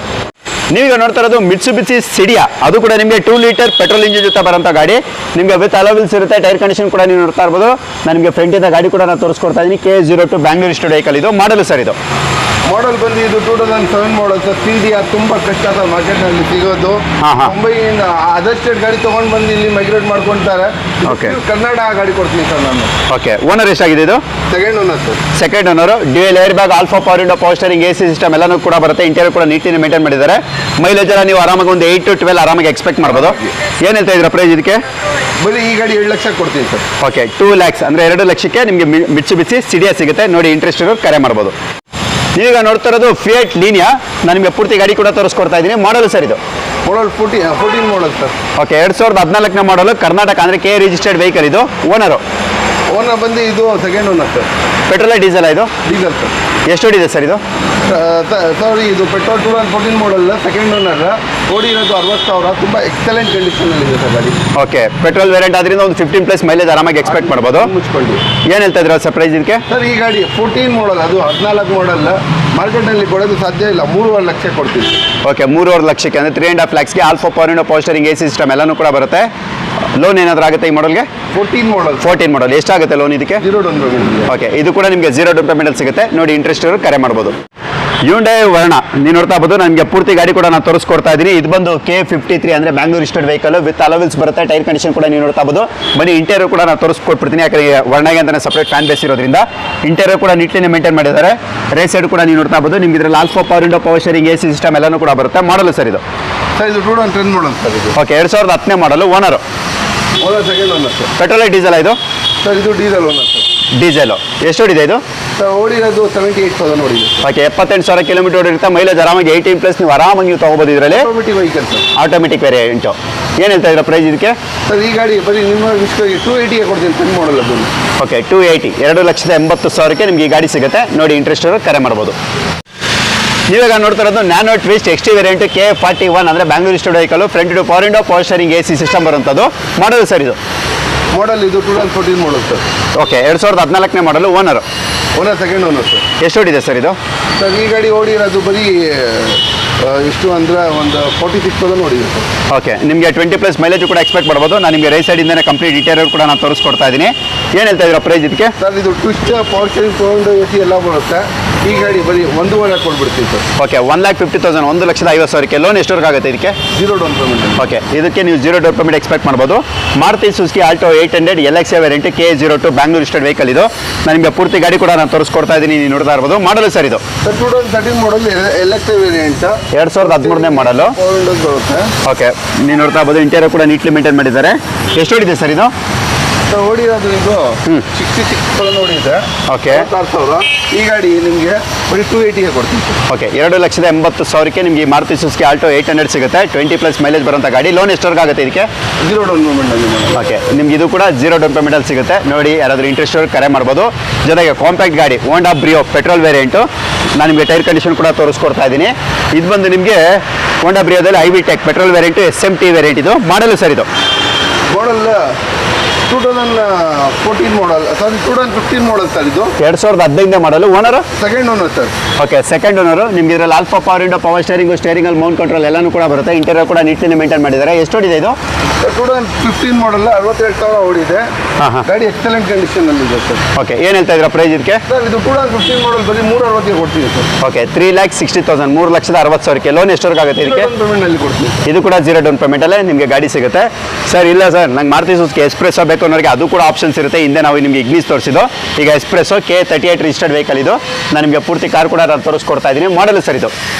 ನೀವೀಗ ನೋಡ್ತಾ ಇರೋದು ಮಿಟ್ಸುಬಿಸಿ ಸಿಡಿಯಾ, ಅದು ಕೂಡ ನಿಮಗೆ 2 ಲೀಟರ್ ಪೆಟ್ರೋಲ್ ಇಂಜಿನ್ ಜೊತೆ ಬರೋಂಥ ಗಾಡಿ. ನಿಮಗೆ ವಿತ್ ಅಲೋವೆನ್ಸ್ ಇರುತ್ತೆ. ಟೈರ್ ಕಂಡೀಷನ್ ಕೂಡ ನೀವು ನೋಡ್ತಾ ಇರ್ಬೋದು. ನಾನು ನಿಮಗೆ ಫ್ರಂಟಿಂದ ಗಾಡಿ ಕೂಡ ನಾನು ತೋರಿಸ್ಕೊಡ್ತಾ ಇದ್ದೀನಿ. K02 ಬ್ಯಾಂಗ್ಳೂರ್ ರಿಜಿಸ್ಟರ್ಡ್ ವೆಹಿಕಲ್ ಇದು. ಮಾಡಲು ಸರ್ ಇದು? ಮಾಡಲ್ ಬಂದು ಇದು 2007 ಮಾಡಲ್ ಸರ್. CDR ತುಂಬ ಕಷ್ಟ ಸರ್ ಮಾರ್ಕೆಟ್ನಲ್ಲಿ ಸಿಗೋದು. ಮುಂಬೈಯಿಂದ ಅದರ್ ಸ್ಟೇಟ್ ಗಾಡಿ ತೊಗೊಂಡು ಬಂದು ಇಲ್ಲಿ ಮೈಗ್ರೇಟ್ ಮಾಡ್ಕೊಳ್ತಾರೆ. Okay. ಕನ್ನಡ ಗಾಡಿ ಕೊಡ್ತೀನಿ ಸರ್ ನಾನು. ಓಕೆ, ಓನರ್ ಎಷ್ಟಾಗಿದೆ ಇದು? Second owner sir. Second owner, dual air bag, alpha power window, power steering, AC system ಎಲ್ಲನೂ ಕೂಡ ಬರುತ್ತೆ. ಇಂಟೀರಿಯರ್ ಕೂಡ ನೀಟ್ಲಿ ಮೇಂಟೈನ್ ಮಾಡಿದ್ದಾರೆ. ಮೈಲೇಜ್ ಎಲ್ಲ ನೀವು ಆರಾಮಾಗಿ ಒಂದು 8 to 12 ಆರಾಮಾಗಿ ಎಕ್ಸ್ಪೆಕ್ಟ್ ಮಾಡ್ಬೋದು. ಏನು ಹೇಳ್ತಾ ಇದ್ದೀರಾ ಪ್ರೈಸ್ ಇದಕ್ಕೆ? ಬರೀ ಈ ಗಾಡಿ 2 ಲಕ್ಷ ಕೊಡ್ತೀನಿ ಸರ್. ಓಕೆ, 2 lakhs ಅಂದರೆ 2 ಲಕ್ಷಕ್ಕೆ ನಿಮಗೆ ಮಿಟ್ಸುಬಿಸಿ ಸಿಡಿಯಾ ಸಿಗುತ್ತೆ. ನೋಡಿ, ಇಂಟ್ರೆಸ್ಟ್ ಇರೋರು ಕರೆ ಮಾಡ್ಬೋದು. ನೀವೀಗ ನೋಡ್ತಾ ಇರೋದು ಫಿಯಟ್ ಲೀನಿಯಾ. ನಾನು ನಿಮಗೆ ಪೂರ್ತಿ ಗಾಡಿ ಕೂಡ ತೋರಿಸ್ಕೊಡ್ತಾ ಇದ್ದೀನಿ. ಮಾಡಲ್ ಸರ್ ಇದು? ಮಾಡಲ್ 14 model sir. Okay, 2014ನೇ model, Karnataka ಅಂದರೆ ಕೆ ರಿಜಿಸ್ಟರ್ಡ್ ವೆಹಿಕಲ್ ಇದು. ಓನರು ಬಂದು ಇದು second owner sir. Petrol diesel ಇದು? Diesel sir. ಎಷ್ಟು ಓಡಿದೆ ಸರ್ ಇದು? ಸರ್ ಇದು ಪೆಟ್ರೋಲ್ 2014 ಮಾಡಲ್, ಸೆಕೆಂಡ್ ಓನರ್. ಓಡಿರೋದು 60,000. ತುಂಬ ಎಕ್ಸಲೆಂಟ್ ಕಂಡೀಷನಲ್ಲಿದೆ ಸರ್ ಗಾಡಿ. ಓಕೆ, ಪೆಟ್ರೋಲ್ ವೇರಿಯಂಟ್ ಆದ್ರಿಂದ ಒಂದು 15+ ಮೈಲೇಜ್ ಆರಾಮಾಗಿ ಎಕ್ಸ್ಪೆಕ್ಟ್ ಮಾಡ್ಬೋದು. ಮುಚ್ಕೊಳ್ಳಿ. ಏನು ಹೇಳ್ತಾ ಇದ್ದೀರಾ ಸರ್ ಪ್ರೈಸ್ ಇದಕ್ಕೆ? ಸರ್ ಈ ಗಾಡಿ 14 ಮಾಡಲ್, ಅದು 14 ಮಾಡಲ್. ಮಾರ್ಕೆಟ್ನಲ್ಲಿ ಕೊಡೋದು ಸಾಧ್ಯ ಇಲ್ಲ. 3.5 ಲಕ್ಷ ಕೊಡ್ತೀವಿ. ಓಕೆ, 3.5 ಲಕ್ಷಕ್ಕೆ ಅಂದರೆ 3.5 lakhsಗೆ all four power window, power steering, AC system ಎಲ್ಲನೂ ಕೂಡ ಬರುತ್ತೆ. ಲೋನ್ ಏನಾದರೂ ಆಗುತ್ತೆ ಈ ಮಾಡಲ್ಗೆ? 14 ಮಾಡಲ್. ಎಷ್ಟಾಗುತ್ತೆ ಲೋನ್ ಇದಕ್ಕೆ? 0 ಡೌನ್ ಪೇಮೆಂಟ್. ಓಕೆ, ಇದು ಕೂಡ ನಿಮಗೆ 0 ಡೌನ್ ಪೇಮೆಂಟಲ್ಲಿ ಸಿಗುತ್ತೆ. ನೋಡಿ, ಇಂಟ್ರೆಸ್ಟ್ ಇರೋರು ಕರೆ ಮಾಡ್ಬೋದು. ಹ್ಯುಂಡೈ ವರ್ಣ ನೀವು ನೋಡ್ತಾ ಇರ್ಬೋದು. ನನಗೆ ಪೂರ್ತಿ ಗಾಡಿ ಕೂಡ ನಾನು ತೋರಿಸ್ಕೊಡ್ತಾ ಇದ್ದೀನಿ. ಇದು ಬಂದು K53 ಅಂದರೆ Bangalore registered vehicle with alloy wheels ಬರುತ್ತೆ. ಟೈರ್ ಕಂಡೀಷನ್ ಕೂಡ ನೀವು ನೋಡ್ತಾ ಇರ್ಬೋದು. ಬನ್ನಿ, ಇಂಟೀರಿಯರ್ ಕೂಡ ನಾನು ತೋರಿಸ್ಕೊಟ್ಬಿಡ್ತೀನಿ. ಯಾಕಂದರೆ ವರ್ಣಗೆ ಅಂತಲೇ ಸಪ್ರೇಟ್ ಫ್ಯಾನ್ ಬೇಸ್ ಇರೋದ್ರಿಂದ ಇಂಟೀರಿಯರ್ ಕೂಡ ನೀಟ್ಲಿ ಮೇಂಟೈನ್ ಮಾಡಿದ್ದಾರೆ. ರೇಸ್ ಸೈಡ್ ಕೂಡ ನೀವು ನೋಡ್ತಾ ಇರ್ಬೋದು. ನಿಮ್ಗೆ ಇದರಲ್ಲಿ all four power window, power steering, AC system ಎಲ್ಲನೂ ಕೂಡ ಬರುತ್ತೆ. ಮಾಡಲು ಸರ್ ಇದು? ಸರ್ ಇದು 2010 ಮಾಡಲ್ ಸರ್ ಇದು. ಓಕೆ, 2010ನೇ ಮಾಡಲು. Owner second owner sir. Petrol diesel ಇದು? ಸರ್ ಇದು ಡೀಸೆಲ್ ಓನರ್ ಸರ್. ಡೀಸೆಲು. ಎಷ್ಟು ಓಡಿದೆ ಇದು? ಸರ್ ಓಡಿರೋದು 78,000 ಓಡಿದೆ. ಓಕೆ, 78,000 ಕಿಲೋಮೀಟರ್ ಓಡಿರುತ್ತೆ. ಮೈಲೇಜ್ ಆರಾಮಾಗಿ 18+ ನೀವು ಆರಾಮಾಗಿ ನೀವು ತೊಗೋಬೋದು ಇದರಲ್ಲಿ. Automatic vehicle sir. Automatic variant. ಏನು ಹೇಳ್ತಾ ಇದ್ದೀರಾ ಪ್ರೈಸ್ ಇದಕ್ಕೆ? ಸರ್ ಈ ಗಾಡಿ ಬರೀ ನಿಮ್ಮ ವಿಶ್ವಗೆ 280ಗೆ ಕೊಡ್ತೀನಿ. 10 ಮಾಡಲ್ ಅದು. ಓಕೆ, 280, 2,80,000ಕ್ಕೆ ನಿಮ್ಗೆ ಈ ಗಾಡಿ ಸಿಗುತ್ತೆ. ನೋಡಿ, ಇಂಟ್ರೆಸ್ಟ್ ಇರೋರು ಕರೆ ಮಾಡ್ಬೋದು. ನೀವಾಗ ನೋಡ್ತಾ ಇರೋದು nano twist XT variant K41 ಅಂದರೆ Bangalore registered vehicle. Front two power window, power steering, AC system ಬರುವಂಥದ್ದು. ಮಾಡಲ್ ಸರ್ ಇದು? ಮಾಡಲ್ ಇದು 2014 ಮಾಡಲ್ ಸರ್. ಓಕೆ, 2014ನೇ ಮಾಡಲು. Owner second owner sir. ಎಷ್ಟು ಓಡಿದೆ ಸರ್ ಇದು? ಸರ್ ಈ ಗಾಡಿ ಓಡಿರೋದು ಬರೀ ಎಷ್ಟು ಅಂದರೆ ಒಂದು 46,000 ಓಡಿದೆ ಸರ್. ಓಕೆ, ನಿಮಗೆ 20+ ಮೈಲೇಜ್ ಕೂಡ ಎಕ್ಸ್ಪೆಕ್ಟ್ ಮಾಡ್ಬೋದು. ನಾನು ನಿಮಗೆ ರೈಟ್ ಸೈಡಿಂದನೇ ಕಂಪ್ಲೀಟ್ ಇಂಟೀರಿಯರ್ ಕೂಡ ನಾನು ತೋರಿಸ್ಕೊಡ್ತಾ ಇದ್ದೀನಿ. ಏನು ಹೇಳ್ತಾ ಇದ್ದೀರಾ ಪ್ರೈಸ್ ಇದಕ್ಕೆ? ಸರ್ ಇದು twist, power steering, power AC ಎಲ್ಲ ಬರುತ್ತೆ. ಈ ಗಾಡಿ ಬರೀ 1.5 lakh ಕೊಟ್ಬಿಡ್ತೀವಿ ಸರ್. ಓಕೆ, 1,50,000, 1,50,000ಕ್ಕೆ ಲೋನ್ ಎಷ್ಟವರೆಗೆ ಆಗುತ್ತೆ ಇದಕ್ಕೆ? 0 ಡೌನ್ ಪೇಮೆಂಟ್. ಓಕೆ, ಇದಕ್ಕೆ ನೀವು 0 ಡೌನ್ ಪೇಮೆಂಟ್ ಎಕ್ಸ್ಪೆಕ್ಟ್ ಮಾಡ್ಬೋದು. Maruti Suzuki Alto 800 LXA variant K02 Bangalore registered vehicle ಇದು. ನಾನು ನಿಮಗೆ ಪೂರ್ತಿ ಗಾಡಿ ಕೂಡ ನಾನು ತೋರಿಸ್ಕೊಡ್ತಾ ಇದ್ದೀನಿ. ನೀವು ನೋಡ್ತಾ ಇರ್ಬೋದು. ಮಾಡಲು ಸರ್ ಇದು? ಸರ್ 2013 ಮಾಡಲ್, LXA ವೇರಿಯಂಟ್, 2013ನೇ ಮಾಡಲು. ಪವರ್ ವಿಂಡೋಸ್ ಬರುತ್ತೆ. ಓಕೆ, ನೀವು ನೋಡ್ತಾ ಇರ್ಬೋದು. ಇಂಟೀರಿಯರ್ ಕೂಡ ನೀಟ್ಲಿ ಮೇಂಟೈನ್ ಮಾಡಿದ್ದಾರೆ. ಎಷ್ಟು ಓಡಿದೆ ಸರ್ ಇದು? ಸರ್ ಓಡಿರೋದು ಇದು 66,000 ಓಡಿದೆ. ಓಕೆ, 66,000. ಈ ಗಾಡಿ ನಿಮಗೆ ಬರೀ 280ಗೆ ಕೊಡ್ತೀನಿ ಸರ್. ಓಕೆ, 2,80,000ಕ್ಕೆ ನಿಮಗೆ ಮಾರುತಿ ಸುಜುಕಿ ಆಲ್ಟೋ 800 ಸಿಗುತ್ತೆ. 20+ ಮೈಲೇಜ್ ಬರುವಂಥ ಗಾಡಿ. ಲೋನ್ ಎಷ್ಟವರೆಗೆ ಆಗುತ್ತೆ ಇದಕ್ಕೆ? 0 ಡೌನ್ ಪೇಮೆಂಟಲ್ಲಿ. ಓಕೆ, ನಿಮ್ಗೆ ಇದು ಕೂಡ 0 ಡೌನ್ ಪೇಮೆಂಟಲ್ಲಿ ಸಿಗುತ್ತೆ. ನೋಡಿ, ಯಾರಾದರೂ ಇಂಟ್ರೆಸ್ಟ್ ಅವ್ರು ಕರೆ ಮಾಡ್ಬೋದು. ಜೊತೆಗೆ ಕಾಂಪ್ಯಾಕ್ಟ್ ಗಾಡಿ ಹೋಂಡಾ ಬ್ರಿಯೋ ಪೆಟ್ರೋಲ್ ವೇರಿಯಂಟು. ನಾನು ನಿಮಗೆ ಟೈರ್ ಕಂಡೀಷನ್ ಕೂಡ ತೋರಿಸ್ಕೊಡ್ತಾ ಇದ್ದೀನಿ. ಇದು ಬಂದು ನಿಮಗೆ ಹೋಂಡಾ ಬ್ರಿಯೋದಲ್ಲಿ IV tech petrol variant SMT variant ಇದು. ಮಾಡಲು ಸರ್ ಇದು? ಮಾಡಲ್ 2014 ಮಾಡಲ್, ಸಾರಿ 2015 ಮಾಡಲ್ ಸರ್ ಇದು. 2015ನೇ model. Owner? Second owner sir. Okay, second owner. ನಿಮ್ಗೆ ಇದರಲ್ಲಿ all four power window, power steering, ಸ್ಟೇರಿಂಗಲ್ಲಿ ಮೌಂಟ್ ಕಂಟ್ರೋಲ್ ಎಲ್ಲನೂ ಕೂಡ ಬರುತ್ತೆ. ಇಂಟೀರಿಯರ್ ಕೂಡ ನೀಟ್ಲಿ ಮೇಂಟೈನ್ ಮಾಡಿದ್ದಾರೆ. ಎಷ್ಟು ಓಡಿದೆ ಇದು? 2015 ಮಾಡಲ್, 62,000 ಓಡಿದೆ. ಗಾಡಿ ಎಕ್ಸಲೆಂಟ್ ಕಂಡೀಷನಲ್ಲಿದೆ ಸರ್. ಓಕೆ, ಏನು ಹೇಳ್ತಾ ಇದ್ದೀರಾ ಪ್ರೈಸ್ ಇದಕ್ಕೆ? ಸರ್ ಇದು 2015 ಮಾಡಲ್ ಬರೀ 360ಗೆ ಕೊಡ್ತೀವಿ ಸರ್. ಓಕೆ, 3,60,000, 3,60,000ಕ್ಕೆ ಲೋನ್ ಎಷ್ಟವರೆಗೆ ಆಗುತ್ತೆ ಇದಕ್ಕೆ? ಪೇಮೆಂಟಲ್ಲಿ ಕೊಡ್ತೀವಿ. ಇದು ಕೂಡ 0 ಡೌನ್ ಪೇಮೆಂಟಲ್ಲೇ ನಿಮಗೆ ಗಾಡಿ ಸಿಗುತ್ತೆ. ಸರ್ ಇಲ್ಲ ಸರ್, ನಂಗೆ ಮಾರುತಿ ಸುಜುಕಿ ಎಸ್ಪ್ರೆಸ್ಸೋ ಬೇಕು ಅನ್ನೋರಿಗೆ ಅದು ಕೂಡ ಆಪ್ಷನ್ಸ್ ಇರುತ್ತೆ. ಹಿಂದೆ ನಾವು ನಿಮಗೆ ಇಗ್ನಿಸ್ ತೋರಿಸಿದ್ದು. ಈಗ ಎಸ್ಪ್ರೆಸ್ಸೋ K38 ರಿಜಿಸ್ಟರ್ಡ್ ವೆಹಿಕಲ್ ಇದು. ನಾನು ನಿಮಗೆ ಪೂರ್ತಿ ಕಾರ್ ಕೂಡ ನಾನು ತೋರಿಸ್ಕೊಡ್ತಾ ಇದ್ದೀನಿ. ಮಾಡಲು ಸರ್ ಇದು?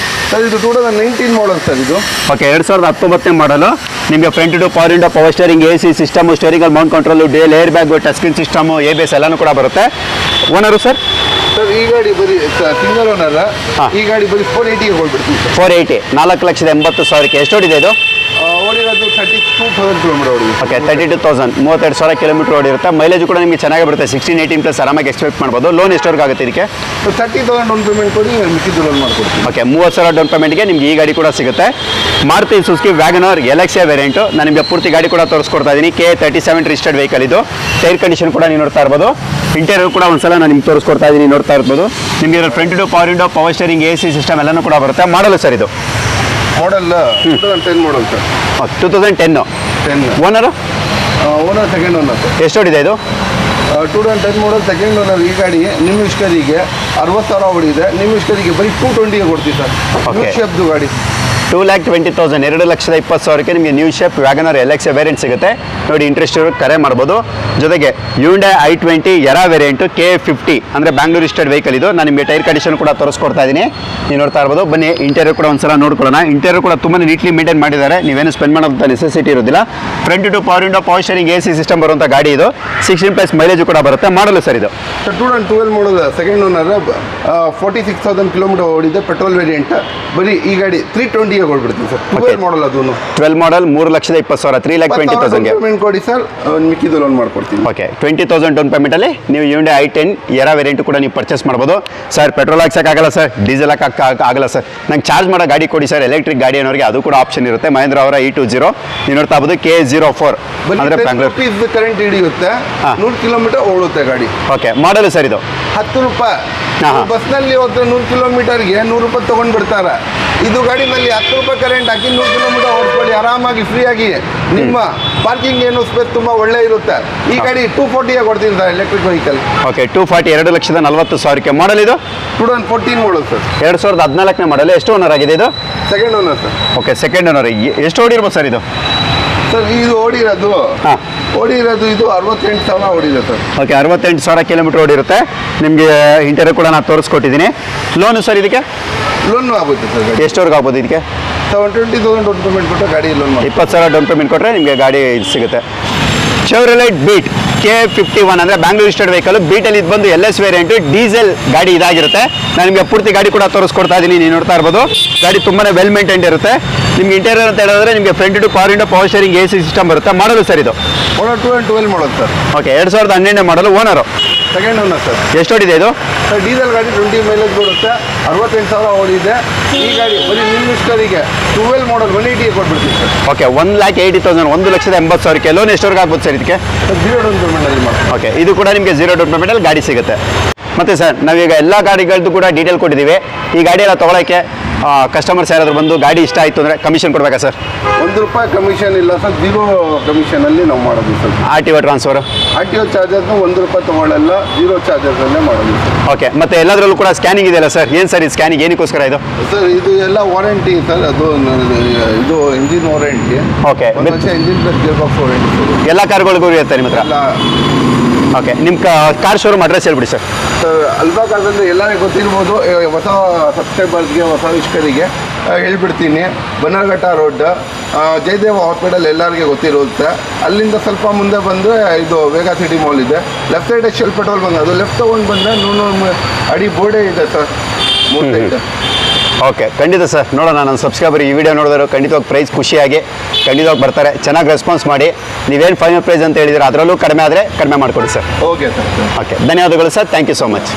ಸರ್ ಇದು 2019 ಮಾಡಲ್ ಸರ್ ಇದು. ಓಕೆ, 2019ನೇ ಮಾಡಲು. ನಿಮಗೆ front two power window, power steering, AC system, ಸ್ಟೇರಿಂಗಲ್ಲಿ mount control, dual air bag, touch screen system, ABS ಎಲ್ಲನೂ ಕೂಡ ಬರುತ್ತೆ. Owner sir? ಸರ್ ಈ ಗಾಡಿ ಬರೀ ಸಿಂಗಲ್ ಓನರ್. ಈ ಗಾಡಿ ಬರೀ 480ಗೆ ಹೋಗ್ಬಿಡ್ತೀವಿ ಸರ್. 480, 4,80,000ಕ್ಕೆ. ಎಷ್ಟು ಓಡಿದೆ ಇದು? ಓಡಿರೋದು 32,000 ಕಿಲೋಮೀಟರ್ ಓಡಿದೆ. ಓಕೆ, 32,000, 32,000 ಕಿಲೋಮೀಟರ್ ಓಡಿರುತ್ತೆ. ಮೈಲೇಜ್ ಕೂಡ ನಿಮಗೆ ಚೆನ್ನಾಗಿ ಬರುತ್ತೆ. 16-18+ ಆರಾಮಾಗಿ ಎಕ್ಸ್ಪೆಕ್ಟ್ ಮಾಡ್ಬೋದು. ಲೋನ್ ಎಷ್ಟವರೆಗೆ ಆಗುತ್ತೆ ಇದಕ್ಕೆ? 30,000 ಡೌನ್ ಪೇಮೆಂಟ್ ಕೊಡಿ, ಮಿಕ್ಕಿದ್ದು ಲೋನ್ ಮಾಡ್ಕೊಡ್ತೀವಿ. ಓಕೆ, 30,000 ಡೌನ್ ಪೇಮೆಂಟ್ಗೆ ನಿಮ್ಗೆ ಈ ಗಾಡಿ ಕೂಡ ಸಿಗುತ್ತೆ. Maruti Suzuki WagonR LXA variant. ನಾನು ನಿಮಗೆ ಪೂರ್ತಿ ಗಾಡಿ ಕೂಡ ತೋರಿಸ್ಕೊಡ್ತಾ ಇದ್ದೀನಿ. K37 ರಿಜಿಸ್ಟರ್ಡ್ ವೆಹಿಕಲ್ ಇದು. ಟೈರ್ ಕಂಡೀಷನ್ ಕೂಡ ನೀವು ನೋಡ್ತಾ ಇರ್ಬೋದು. ಇಂಟೀರಿಯರ್ ಕೂಡ ಒಂದ್ಸಲ ನಾನು ನಿಮ್ಗೆ ತೋರಿಸ್ಕೊಡ್ತಾ ಇದ್ದೀನಿ, ನೋಡ್ತಾ ಇರ್ಬೋದು. ನಿಮಗೆ ಇದರಲ್ಲಿ front two power window, power steering, AC system ಎಲ್ಲನೂ ಕೂಡ ಬರುತ್ತೆ. ಮಾಡಲು ಸರ್ ಇದು? Model 2010 model sir. 2010. Owner? Owner second owner sir. ಎಷ್ಟು ಓಡಿದೆ ಇದು? 2010 ಮಾಡಲ್ ಸೆಕೆಂಡ್ ಓನರ್ ಈ ಗಾಡಿ ನಿಮ್ಮ ಇಷ್ಟರಿಗೆ 60,000 ಹೊಡಿದೆ. ನಿಮ್ಮ ಇಷ್ಟರಿಗೆ ಬರೀ 220ಗೆ ಕೊಡ್ತೀವಿ ಸರ್. Okay. ಶೇಪ್ದು ಗಾಡಿ 2,20,000 2,20,000ಕ್ಕೆ ನಿಮಗೆ new shape WagonR LX variant ಸಿಗುತ್ತೆ ನೋಡಿ. ಇಂಟ್ರೆಸ್ಟ್ ಇರೋರು ಕರೆ ಮಾಡ್ಬೋದು. ಜೊತೆಗೆ Hyundai i20 era variant K50 ಅಂದರೆ ಬ್ಯಾಂಗ್ಳೂರ್ ರಿಜಿಸ್ಟರ್ಡ್ ವೆಹಿಕಲ್ ಇದು. ನಾನು ನಿಮಗೆ ಟೈರ್ ಕಂಡೀಷನ್ ಕೂಡ ತೋರಿಸ್ಕೊಡ್ತಾ ಇದ್ದೀನಿ, ನೀವು ನೋಡ್ತಾ ಇರ್ಬೋದು. ಬನ್ನಿ ಇಂಟೀರಿಯರ್ ಕೂಡ ಒಂದ್ಸಲ ನೋಡ್ಕೊಳ್ಳೋಣ. ಇಂಟೀರಿಯರ್ ಕೂಡ ತುಂಬಾ ನೀಟ್ಲಿ ಮೇಂಟೈನ್ ಮಾಡಿದ್ದಾರೆ, ನೀವೇನು ಸ್ಪೆಂಡ್ ಮಾಡೋಂಥ ನೆಸೆಸಿಟಿ ಇರೋದಿಲ್ಲ. Front two power window, power steering, AC system ಬರುವಂಥ ಗಾಡಿ ಇದು. 16+ ಮೈಲೇಜ್ ಕೂಡ ಬರುತ್ತೆ. ಮಾಡಲು ಸರ್ ಇದು 2012 ಮಾಡಲ್ ಸೆಕೆಂಡ್ ಓನರ್ 46,000 ಕಿಲೋಮೀಟರ್ ಓಡಿದೆ. Petrol variant. ಬರೀ ಈ ಗಾಡಿ 320ಗೆ ಕೊಡ್ಬಿಡ್ತೀನಿ ಸರ್. 12 ಮಾಡಲ್ ಅದು 12 ಮಾಡಲ್ 3,20,000 3,20,000ಗೆ ಪೇಮೆಂಟ್ ಕೊಡಿ ಸರ್, ಮಿಕ್ಕಿದ್ದು ಲೋನ್ ಮಾಡ್ಕೊಡ್ತೀನಿ. ಓಕೆ 20,000 ಡೌನ್ ಪೇಮೆಂಟಲ್ಲಿ ನೀವು Hyundai i10 ಎರಾ ವೇರಿಯಂಟ್ ಕೂಡ ನೀವು ಪರ್ಚೇಸ್ ಮಾಡ್ಬೋದು. ಸರ್ ಪೆಟ್ರೋಲ್ ಹಾಕ್ಸೋಕ್ಕಾಗಲ್ಲ ಸರ್, ಡೀಸೆಲ್ ಆಗಲ್ಲ ಸರ್, ನಂಗೆ ಚಾರ್ಜ್ ಮಾಡೋ ಗಾಡಿ ಕೊಡಿ ಸರ್, ಎಲೆಕ್ಟ್ರಿಕ್ ಗಾಡಿ ಅನ್ನೋರಿಗೆ ಅದು ಕೂಡ ಆಪ್ಷನ್ ಇರುತ್ತೆ. ಮಹೇಂದ್ರ ಅವರ E20 ನೀವು ನೋಡ್ತಾ ಇರ್ಬೋದು K04 ಅಂದರೆ ಬ್ಯಾಂಗ್ಳೂರ್ ಕರೆಂಟ್ ಹಿಡಿಯುತ್ತೆ. 100 ಕಿಲೋಮೀಟರ್ ಓಡುತ್ತೆ ಗಾಡಿ. ಓಕೆ ಮಾಡಲು ಸರ್ ಇದು 10 ರೂಪಾಯಿ. ಹಾ. ಬಸ್ನಲ್ಲಿ ಹೋದ್ರೆ 100 ಕಿಲೋಮೀಟರ್ಗೆ 100 ರೂಪಾಯಿ ತೊಗೊಂಡು ಬಿಡ್ತಾರೆ. ಇದು ಗಾಡಿನಲ್ಲಿ 10 ರೂಪಾಯಿ ಕರೆಂಟ್ ಹಾಕಿ 100 ಕಿಲೋಮೀಟರ್ ಓಡಿಸ್ಕೊಳ್ಳಿ ಆರಾಮಾಗಿ ಫ್ರೀಯಾಗಿ. ನಿಮ್ಮ ಪಾರ್ಕಿಂಗ್ ಏನು ಸ್ಪೇಸ್ ತುಂಬ ಒಳ್ಳೆ ಇರುತ್ತೆ. ಈ ಗಾಡಿ 240ಗೆ ಕೊಡ್ತೀನಿ ಸರ್, ಎಲೆಕ್ಟ್ರಿಕ್ ವೆಹಿಕಲ್. ಓಕೆ 240 2,40,000ಕ್ಕೆ ಮಾಡಲ್ ಇದು 2014 ಮಾಡಲ್ ಸರ್. 2014ನೇ ಮಾಡಲ್. ಎಷ್ಟು ಓನರ್ ಆಗಿದೆ ಇದು? Second owner sir. Okay second owner. ಎಷ್ಟು ಓಡಿರ್ಬೋದು ಸರ್ ಇದು? ಸರ್ ಇದು ಓಡಿರೋದು ಹಾಂ ಇದು 68,000 ಓಡಿದೆ ಸರ್. Okay 68,000 kilometre ಓಡಿರುತ್ತೆ. ನಿಮಗೆ ಇಂಟೀರಿಯರ್ ಕೂಡ ನಾನು ತೋರಿಸ್ಕೊಟ್ಟಿದ್ದೀನಿ. ಲೋನು ಸರ್ ಇದಕ್ಕೆ ಲೋನ್ ಆಗುತ್ತೆ ಸರ್. ಗಾಡಿ ಎಷ್ಟವರೆಗೂ ಆಗ್ಬೋದು ಇದಕ್ಕೆ? 20,000 ಡೌನ್ ಪೇಮೆಂಟ್ ಕೊಟ್ಟರೆ ಗಾಡಿ ಲೋನ್ ಮಾಡಿ 20,000 ಡೌನ್ ಪೇಮೆಂಟ್ ಕೊಟ್ಟರೆ ನಿಮಗೆ ಗಾಡಿ ಸಿಗುತ್ತೆ. Chevrolet Beat K51 ಅಂದರೆ ಬ್ಯಾಂಗ್ಳೂರ್ ರಿಜಿಸ್ಟರ್ಡ್ ವೆಹಿಕಲ್. ಬೀಟಲ್ಲಿ ಇದು ಬಂದು LS ವೇರಿಯಂಟು ಡೀಸೆಲ್ ಗಾಡಿ ಇದಾಗಿರುತ್ತೆ. ನಾನು ನಿಮಗೆ ಪೂರ್ತಿ ಗಾಡಿ ಕೂಡ ತೋರಿಸ್ಕೊಡ್ತಾ ಇದ್ದೀನಿ, ನೀವು ನೋಡ್ತಾ ಇರ್ಬೋದು. ಗಾಡಿ ತುಂಬಾ ವೆಲ್ ಮೇಂಟೈನ್ ಇರುತ್ತೆ. ನಿಮ್ಗೆ ಇಂಟೀರಿಯರ್ ಅಂತ ಹೇಳಿದ್ರೆ ನಿಮಗೆ front two power window, power steering, AC system ಬರುತ್ತೆ. ಮಾಡಲು ಸರ್ ಇದು 2012 ಮಾಡೋದು ಸರ್. ಓಕೆ 2012 ಮಾಡಲು. Owner second owner sir. ಎಷ್ಟು ಓಡಿದೆ ಇದು? ಸರ್ ಡೀಸೆಲ್ ಗಾಡಿ 20 ಮೈಲೇಜ್ ಕೊಡುತ್ತೆ. 68,000 ಓಡಿದೆ. ಈ ಗಾಡಿ ಬರೀ ನಿಮ್ಮ ಇಷ್ಟರಿಗೆ 12 ಮಾಡಲ್ 180ಗೆ ಕೊಟ್ಬಿಡ್ತೀವಿ ಸರ್. ಓಕೆ 1,80,000 1,80,000ಕ್ಕೆ. ಲೋನ್ ಎಷ್ಟವರೆಗೆ ಆಗ್ಬೋದು ಸರ್ ಇದಕ್ಕೆ? 0 ಡೌನ್ ಪೇಮೆಂಟಲ್ಲಿ ಮಾಡಿ. ಓಕೆ ಇದು ಕೂಡ ನಿಮಗೆ 0 ಡೌನ್ ಪೇಮೆಂಟಲ್ಲಿ ಗಾಡಿ ಸಿಗುತ್ತೆ. ಮತ್ತು ಸರ್ ನಾವೀಗ ಎಲ್ಲ ಗಾಡಿಗಳದ್ದು ಕೂಡ ಡೀಟೇಲ್ ಕೊಟ್ಟಿದ್ದೀವಿ. ಈ ಗಾಡಿ ಎಲ್ಲ ತೊಗೊಳಕ್ಕೆ ಕಸ್ಟಮರ್ಸ್ ಯಾರಾದರೂ ಬಂದು ಗಾಡಿ ಇಷ್ಟ ಆಯಿತು ಅಂದರೆ ಕಮಿಷನ್ ಕೊಡಬೇಕಾ ಸರ್? 1 ರೂಪಾಯಿ ಕಮಿಷನ್ ಇಲ್ಲ ಸರ್, 0 ಕಮಿಷನಲ್ಲಿ ನಾವು ಮಾಡೋದು ಸರ್. RTO ಟ್ರಾನ್ಸ್ಫರು RTO ಚಾರ್ಜಸ್ನು 1 ರೂಪಾಯಿ ತೊಗೊಳ್ಳಲ್ಲ, 0 ಚಾರ್ಜಸಲ್ಲೇ ಮಾಡೋದು ಸರ್. ಓಕೆ ಮತ್ತು ಎಲ್ಲದರಲ್ಲೂ ಕೂಡ ಸ್ಕ್ಯಾನಿಂಗ್ ಇದೆಯಲ್ಲ ಸರ್? ಏನು ಸರ್ ಇದು ಸ್ಕ್ಯಾನಿಂಗ್ ಏನಕ್ಕೋಸ್ಕರ ಇದು? ಸರ್ ಇದು ಎಲ್ಲ ವಾರಂಟಿ ಸರ್. ಅದು ಇದು engine warranty. Okay engine plus gear box warranty sir. ಎಲ್ಲ ಕಾರ್ಗಳಿಗೂ ಇರುತ್ತೆ ನಿಮ್ಮ ಹತ್ರ? ಎಲ್ಲ. ಓಕೆ ನಿಮ್ಮ ಕಾರ್ ಶೋರೂಮ್ ಅಡ್ರೆಸ್ ಹೇಳ್ಬಿಡಿ ಸರ್. ಸರ್ ಅಲ್ವಾ ಕಾರ್ದಲ್ಲಿ ಎಲ್ಲರಿಗೂ ಗೊತ್ತಿರ್ಬೋದು. ಹೊಸ ಸಬ್ಸ್ಕ್ರೈಬರ್ಸ್ಗೆ, ಹೊಸ ಇಷ್ಟರಿಗೆ ಹೇಳ್ಬಿಡ್ತೀನಿ. ಬನ್ನರ್ಘಟ್ಟ ರೋಡ್, ಜಯದೇವ ಹಾಸ್ಪಿಟಲ್ ಎಲ್ಲರಿಗೆ ಗೊತ್ತಿರುತ್ತೆ. ಅಲ್ಲಿಂದ ಸ್ವಲ್ಪ ಮುಂದೆ ಬಂದರೆ ಇದು ವೇಗಾ ಸಿಟಿ ಮಾಲ್ ಇದೆ. ಲೆಫ್ಟ್ ಸೈಡ್ ಶೆಲ್ ಪೆಟ್ರೋಲ್ ಬಂದು ಅದು ಲೆಫ್ಟ್ ತೊಗೊಂಡು ಬಂದರೆ 100 ಅಡಿ ಬೋರ್ಡೇ ಇದೆ ಸರ್. 3 ಸೈಡ್. ಓಕೆ ಖಂಡಿತ ಸರ್. ನೋಡೋಣ, ನನ್ನ ಸಬ್ಸ್ಕ್ರೈಬರ್ ಈ ವಿಡಿಯೋ ನೋಡಿದ್ರು ಖಂಡಿತವಾಗಿ ಪ್ರೈಸ್ ಖುಷಿಯಾಗಿ ಖಂಡಿತವಾಗಿ ಬರ್ತಾರೆ. ಚೆನ್ನಾಗಿ ರೆಸ್ಪಾನ್ಸ್ ಮಾಡಿ. ನೀವೇನು ಫೈನಲ್ ಪ್ರೈಸ್ ಅಂತ ಹೇಳಿದ್ರೆ ಅದರಲ್ಲೂ ಕಡಿಮೆ ಆದರೆ ಕಡಿಮೆ ಮಾಡಿಕೊಡಿ ಸರ್. Okay sir. ಓಕೆ ಧನ್ಯವಾದಗಳು sir. Thank you so much.